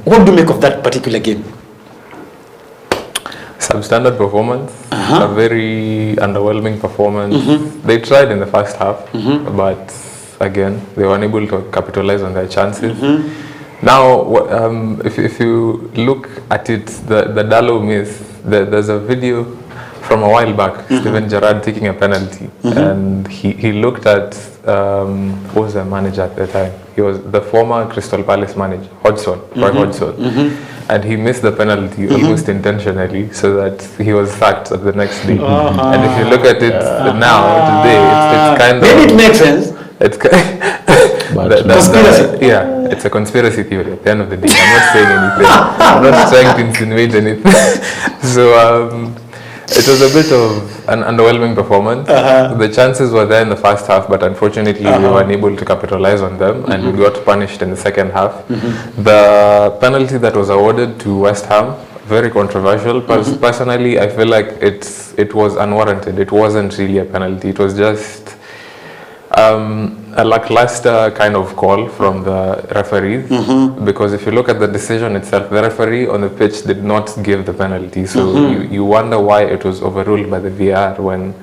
What do you make of that particular game? Substandard performance. A very underwhelming performance. They tried in the first half, but again, they were unable to capitalize on their chances. Now, if you look at it, the Dalot miss, there's a video from a while back, Steven Gerrard taking a penalty, and he looked at, who was the manager at the time? He was the former Crystal Palace manager, Roy Hodgson. And he missed the penalty almost intentionally, so that he was sacked at the next day. And if you look at it now, today, it's kind of... Maybe it makes sense. It's Conspiracy. Yeah, it's a conspiracy theory at the end of the day. I'm not saying anything. I'm not trying to insinuate anything. So it was a bit of an underwhelming performance. The chances were there in the first half, but unfortunately we were unable to capitalize on them, and we got punished in the second half. The penalty that was awarded to West Ham, very controversial. Personally, I feel like it was unwarranted. It wasn't really a penalty. It was just a lackluster kind of call from the referees, because if you look at the decision itself, the referee on the pitch did not give the penalty, so you wonder why it was overruled by the VAR, when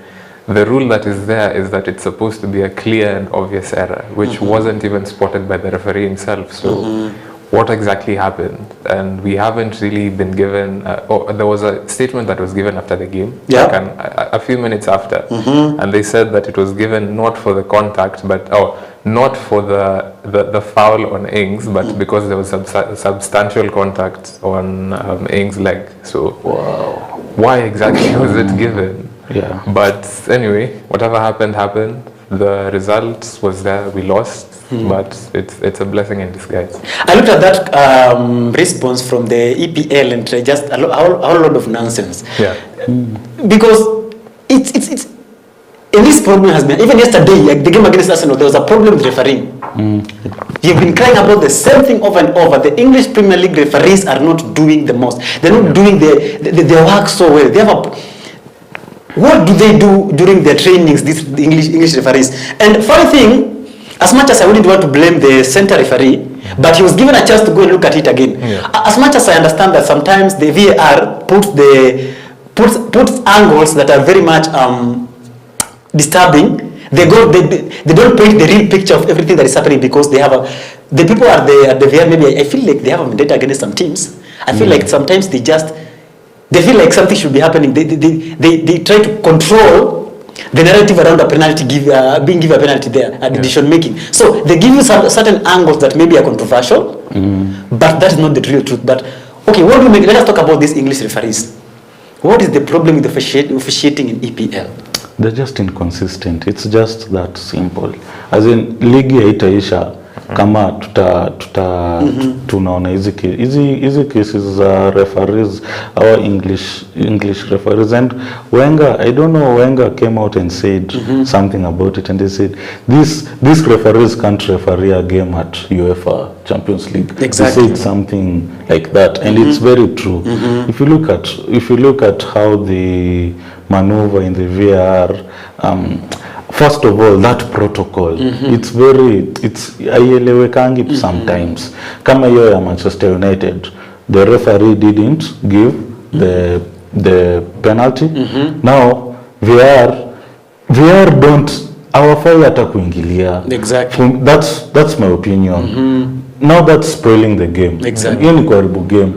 the rule that is there is that it's supposed to be a clear and obvious error, which wasn't even spotted by the referee himself. So what exactly happened? And we haven't really been given, there was a statement that was given after the game, like a few minutes after, and they said that it was given not for the contact, but not for the foul on Ings, but because there was substantial contact on Ings' leg. So why exactly was it given? Yeah. But anyway, whatever happened. The result was there. We lost, but it's a blessing in disguise. I looked at that response from the EPL and just a lot of nonsense. Yeah. Because it's and this problem has been, even yesterday, like the game against Arsenal, there was a problem with refereeing. You've been crying about the same thing over and over. The English Premier League referees are not doing the most. They're not doing their work so well. They have what do they do during their trainings, these English referees? And funny thing, as much as I wouldn't want to blame the center referee, but he was given a chance to go and look at it again. As much as I understand that sometimes the VAR puts angles that are very much disturbing, they don't paint the real picture of everything that is happening, because they have the people at the VAR, maybe I feel like they have a vendetta against some teams. I feel like sometimes they feel like something should be happening. They try to control the narrative around a penalty, being given a penalty there, and decision making. So they give you certain angles that maybe are controversial, but that is not the real truth. But okay, what do we make? Let us talk about these English referees. What is the problem with officiating in EPL? They're just inconsistent. It's just that simple. As in, ligi haitaisha kama tunaona hizi cases za referees, our English referees. And Wenger, I don't know, Wenger came out and said something about it, and they said these referees can't referee a game at UEFA Champions League. Exactly. They said something like that, and it's very true. If you look at how they maneuver in the VAR, first of all, that protocol, it's aielewekangi sometimes. Kama hiyo ya Manchester United, the referee didn't give the penalty. Now VR don't hawafai hata kuingilia. Exactly. That's my opinion. Now that's spoiling the game. Exactly. Hiyo ni kuharibu game.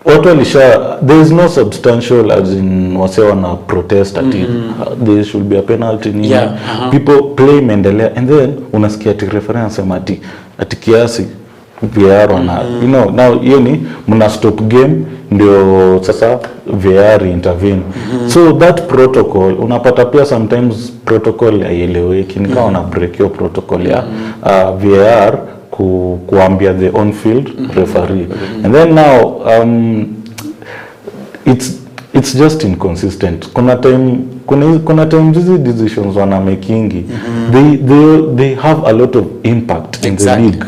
watu walisha, there is no substantial as in wase wana protest at it. There should be a penalty ni people play mendelea, and then unasikia ati reference ati kiasi VR wana you know, now hiyo ni mna stop game ndio sasa VR intervene. So that protocol unapata pia sometimes protocol haieleweki, ni kama wana break your protocol ya VR kuambia the on field referee. And then now it's just inconsistent. Kuna time hizi decisions wana makingi they have a lot of impact in the league.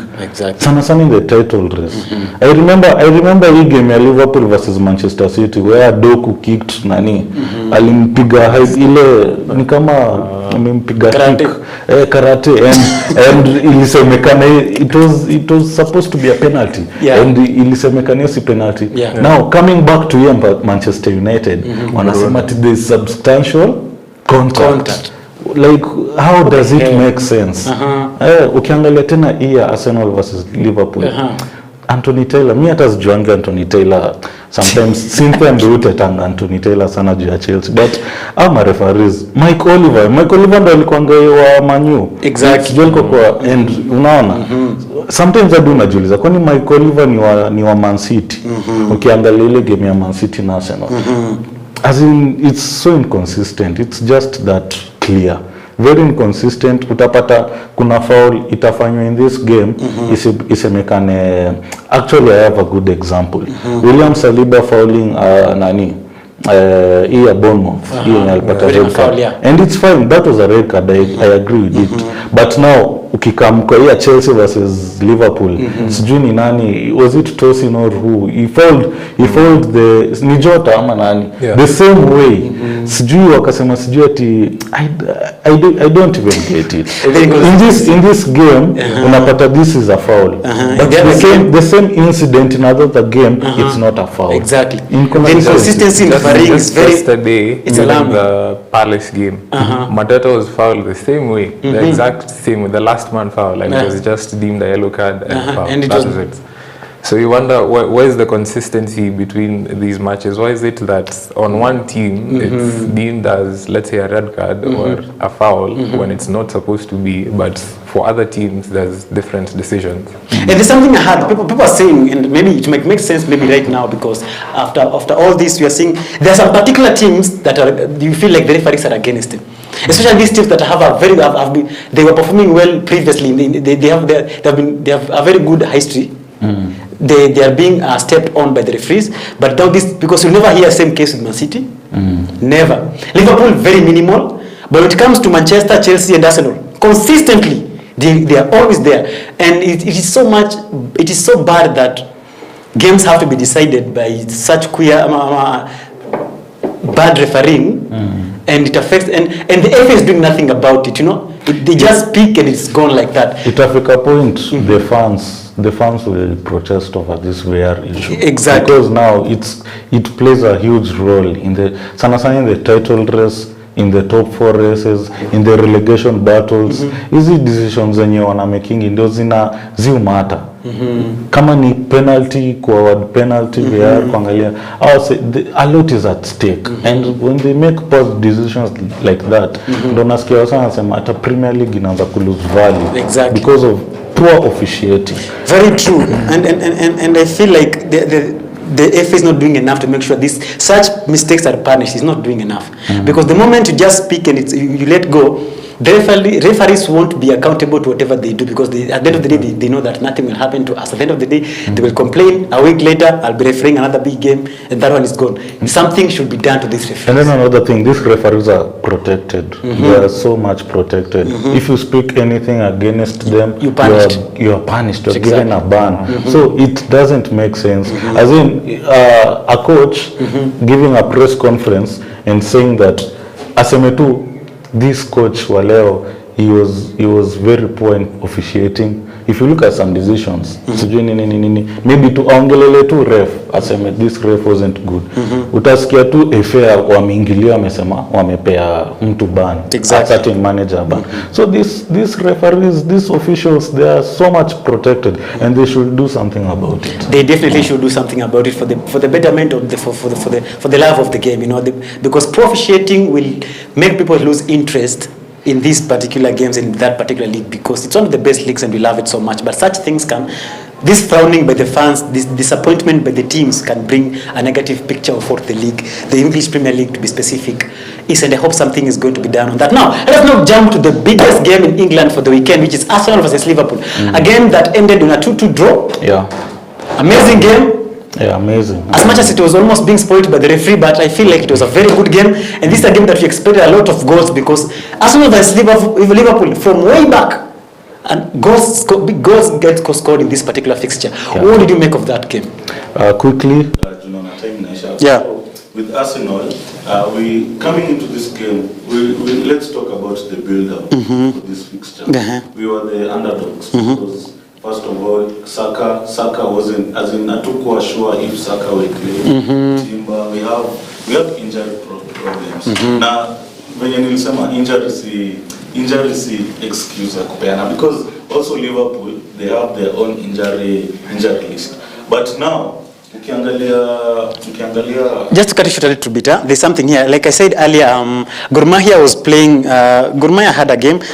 Sana in the title race. I remember hii game ya Liverpool versus Manchester City where Doku kicked nani alimpiga ile ni kama amempiga kick karate and ilisemekana it was supposed to be a penalty and ilisemekana si penalty. Now coming back to Manchester United wanasema there is substantial contact. Like how does it make sense? Ukiangalia tena hii Arsenal versus Liverpool, Anthony Taylor, mimi hata sijuangi Anthony Taylor sometimes Cynthia ndio utetanga Anthony Taylor sana juu ya Chelsea, but ama referees Mike Oliver ndio alikuwa wa Man U exactly kwa and unaona sometimes I do najiuliza kwani Mike Oliver ni wa Man City. Ukiangalia ile game ya Man City na Arsenal, as in it's so inconsistent, it's just that clear, very inconsistent. Utapata kuna foul itafanywa in this game isemekane. Actually I have a good example. William Saliba fouling nani here Bournemouth, alipata red card and it's fine, that was a red card, I agree with it. But now ukikamka here Chelsea versus Liverpool, sijui ni nani, was it Tosin or who, he fouled the ni Jota ama nani the same way. Sijui wakasema sijui ati I don't even get it. In this game unapata this is a foul, but the same incident in another game it's not a foul. Exactly. Inconsistency in the refereeing is very yesterday it's alarming. The Palace game, Mateta was fouled the same way, the exact same with the last man foul, and it was just deemed a yellow card and foul. And that was it. So you wonder where is the consistency between these matches? Why is it that on one team it's deemed as, let's say, a red card or a foul when it's not supposed to be, but for other teams there's different decisions? And there's something I heard people are saying, and maybe it might make sense maybe right now, because after all this we are seeing there are some particular teams that are, you feel like the referees are against them. Especially these teams that have a very they were performing well previously. They have a very good history. They are being stepped on by the referees, but now this, because you'll never hear the same case with Man City. Never. Liverpool very minimal, but when it comes to Manchester, Chelsea and Arsenal, consistently they are always there, and it is so bad that games have to be decided by such queer bad refereeing, and it affects and the FA is doing nothing about it. You know, they just speak and it's gone like that. It affects a point. The fans will protest over this VR issue. Exactly. Because now it plays a huge role in the in the title race, in the top 4 races, in the relegation battles. Easy decisions zenye wana making ndio ziumata. Kama ni penalty, forward penalty, VR kuangalia, a lot is at stake. And when they make poor decisions like that, ndio nasikia wasa wanasema hata Premier League inaanza ku lose value. Exactly. Because of poor officiating. Very true. And I feel like the FA is not doing enough to make sure such mistakes are punished. It's not doing enough. Because the moment you just speak and you let go, the referees won't be accountable to whatever they do, because at the end of the day they know that nothing will happen to us. At the end of the day they will complain. A week later I'll be refereeing another big game and that one is gone. Something should be done to this referees. And then another thing, these referees are protected. They are so much protected. If you speak anything against them, you are punished. You're given a ban. So it doesn't make sense. As in a coach giving a press conference and saying that asemetu this coach wa leo he was very poor in officiating. If you look at some decisions, sijui nini, maybe tu aongelele tu ref, aseme this ref wasn't good. Utasikia tu FA wameingilia wamesema wamepea mtu ban, exactly. a certain manager ban. So these referees, these officials, they are so much protected, and they should do something about it. They definitely should do something about it for the betterment of for the love of the game, you know, because poor officiating will make people lose interest in these particular games, in that particular league, because it's one of the best leagues and we love it so much. But such things this frowning by the fans, this disappointment by the teams can bring a negative picture of what the league, the English Premier League to be specific, is, and I hope something is going to be done on that. Now, let's now jump to the biggest game in England for the weekend, which is Arsenal versus Liverpool. A game that ended in a 2-2 draw. Yeah. Amazing game. Yeah, amazing. As much as it was almost being spoiled by the referee, but I feel like it was a very good game, and this is a game that we expected a lot of goals, because Arsenal versus Liverpool from way back, and big goals get scored in this particular fixture. Yeah. What did you make of that game? Quickly. Yeah. With Arsenal, we coming into this game, let's talk about the build-up for this fixture. We were the underdogs because, first of all, Saka wasn't, as in hatukuwa sure if Saka will play. Timber, we have injury problems. Now, venye nilisema injury si excuse ya kupeana, because also Liverpool, they have their own injury list. But now, just to cut it short a little bit, there's something here. Like I said earlier, Gor Mahia was playing. Gor Mahia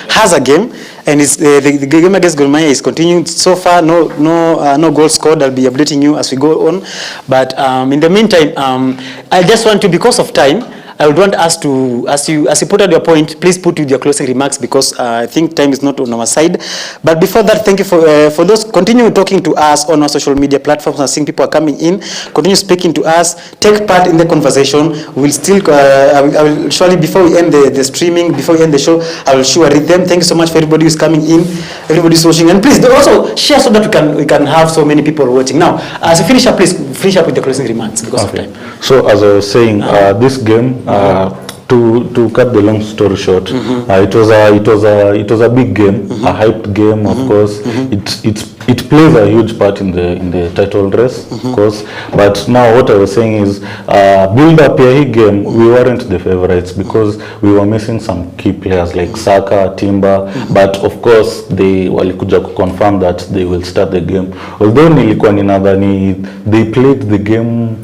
has a game, and it's the game against Gor Mahia is continuing. So far, no goal scored. I'll be updating you as we go on. But in the meantime, I just want to, because of time, I would want us to, as you put out your point, please put with your closing remarks, because I think time is not on our side. But before that, thank you for those. Continue talking to us on our social media platforms. I'm seeing people are coming in. Continue speaking to us. Take part in the conversation. We'll still, I will surely, before we end the streaming, before we end the show, I will sure read them. Thank you so much for everybody who's coming in, everybody's watching, and please also share so that we can have so many people watching. Now, as you finish up, please finish up with the closing remarks because of time. So as I was saying, this game. To cut the long story short, it was a big game, a hyped game. Of course, it plays a huge part in the title race, of course. But now what I was saying is, build up a game. We weren't the favorites because we were missing some key players like Saka, Timber. But of course, they walikuja confirm that they will start the game. Although nilikuwa ninadhani they played the game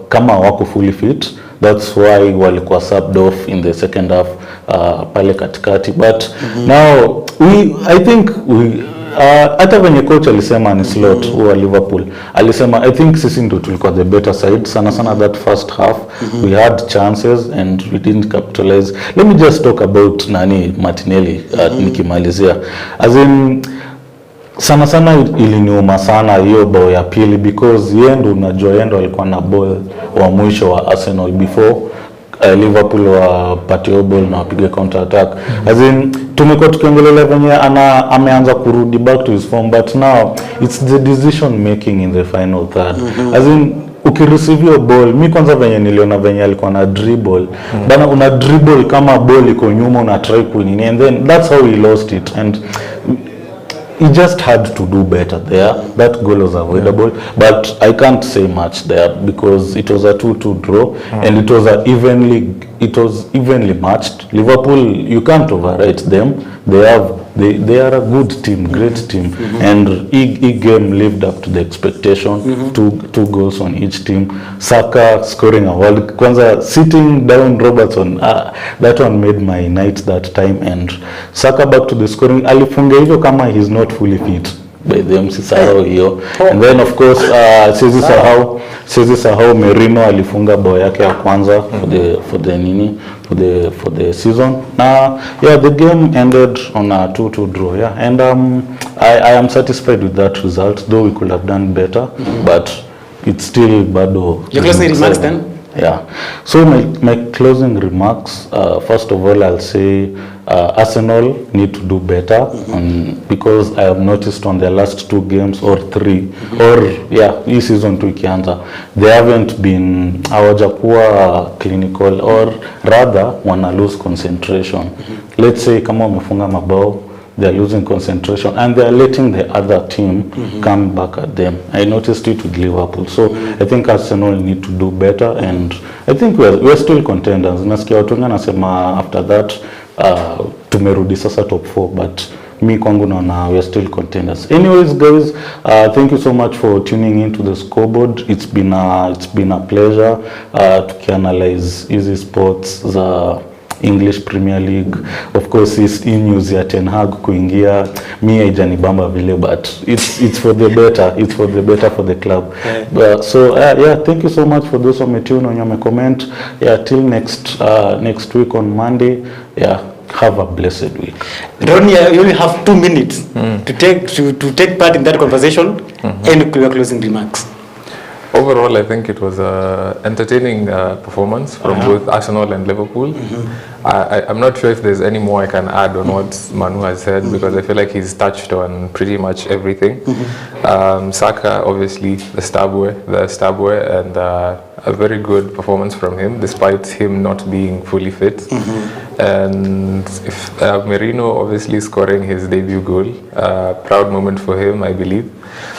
kama wako fully fit. That's why walikuwa subbed off in the second half pale katikati. But now I think hata venye coach alisema ni slot wa Liverpool, alisema I think sisi ndo tulikuwa the better side sana that first half. We had chances and we didn't capitalize. Let me just talk about Martinelli nikimalizia. As in sana iliniuma sana hiyo bao ya pili, because yendo unajua yendo alikuwa na ball wa mwisho wa Arsenal before Liverpool wapate ball na wapige counter attack. As in tumekuwa tukiongelea venye ameanza kurudi back to his form, but now it's the decision making in the final third. As in ukireceive your ball, mi kwanza venye niliona venye alikuwa na dribble, bana una dribble kama ball iko nyuma una try kunini, and then that's how he lost it. And he just had to do better there. That goal was avoidable, but I can't say much there because it was a 2-2 draw, and it was evenly matched. Liverpool, you can't overrate them. They are a good team, great team, and each game lived up to the expectation. Two goals on each team. Saka scoring a world. Kwanza sitting down Robertson, that one made my night that time. And Saka back to the scoring. Alifunga hivyo kama he's not fully fit by them, sisahau hiyo. And then of course siwezi sahau Merino alifunga bao yake ya kwanza for the season. Yeah, the game ended on a 2-2 draw. Yeah, and I am satisfied with that result, though we could have done better, but it's still bado. Your closing remarks then? Yeah. So my closing remarks, first of all, I'll say Arsenal need to do better, because I have noticed on their last 2 games or 3, or this season 2 ikianza, they haven't been hawajakuwa clinical, or rather wana lose concentration. let's say kama wamefunga mabao, they're losing concentration and they're letting the other team come back at them. I noticed it with Liverpool. So I think Arsenal need to do better, and I think we're still contenders. Nasikia watu wengi wanasema after that tumerudi sasa top 4, but mi kwangu naona we're still contenders. Anyways guys, thank you so much for tuning into the scoreboard. It's been a pleasure tukianalyze hizi sports za English Premier League. Of course is in news ya Ten Hag kuingia, mi haijanibamba vile, but it's for the better, it's for the better for the club. But so yeah, thank you so much for those who tune on your comment. Yeah, till next week on Monday. Yeah, have a blessed week. Ronnie, you only have 2 minutes to take part in that conversation and your closing remarks. Overall, I think it was an entertaining performance from both Arsenal and Liverpool. I'm not sure if there's any more I can add on what Manu has said, because I feel like he's touched on pretty much everything. Saka, obviously, the star boy, and a very good performance from him, despite him not being fully fit. And Merino obviously scoring his debut goal, proud moment for him, I believe.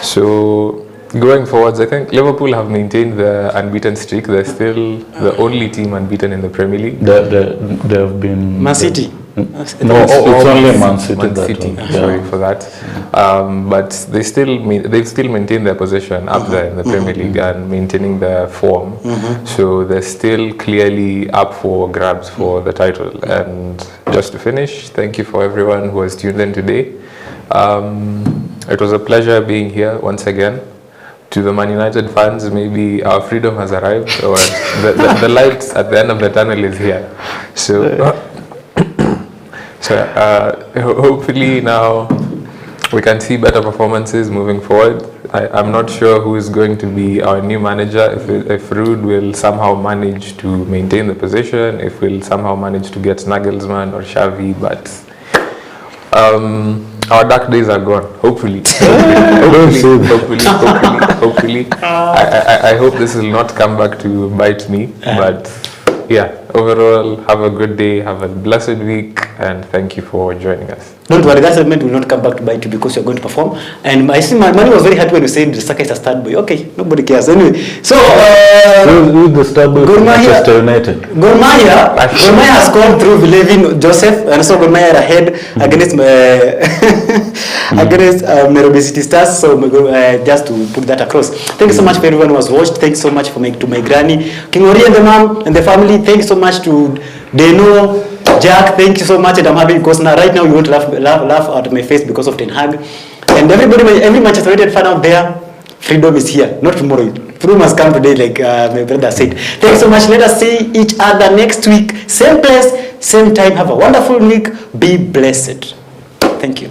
So going forwards, I think Liverpool have maintained the unbeaten streak. They're still the only team unbeaten in the Premier League. They have been Man City. No, it's only Man City. Man City. Sorry for that. But they've still maintained their position up there in the Premier League and maintaining their form. So they're still clearly up for grabs for the title. And just to finish, thank you for everyone who has tuned in today. It was a pleasure being here once again. To the Man United fans, maybe our freedom has arrived, or the light at the end of the tunnel is here. So, hopefully now we can see better performances moving forward. I'm not sure who is going to be our new manager, if Ruud will somehow manage to maintain the position, if we'll somehow manage to get Nagelsmann or Xavi, but our dark days are gone, hopefully. Hopefully. I hope this will not come back to bite me, but yeah, overall, have a good day, have a blessed week, and thank you for joining us. Don't worry, that segment will not come back to bite you because you're going to perform. And I see Manu was very happy when you said Saka is a star boy. Okay, nobody cares. Anyway, so who's the star boy from Manchester United? Gor Mahia has gone through believing Joseph, and so Gor Mahia are ahead against Nairobi City Stars. So just to put that across, thank you so much for everyone who has watched. Thanks so much to my granny, King Ori and the mom and the family. Thank you so much to Deno, Jack, thank you so much, and I'm happy because right now you won't laugh out of my face because of Ten Hag. And every Manchester United fan out there, freedom is here, not tomorrow. Freedom must come today, like my brother said. Thanks so much. Let us see each other next week, same place, same time. Have a wonderful week. Be blessed. Thank you.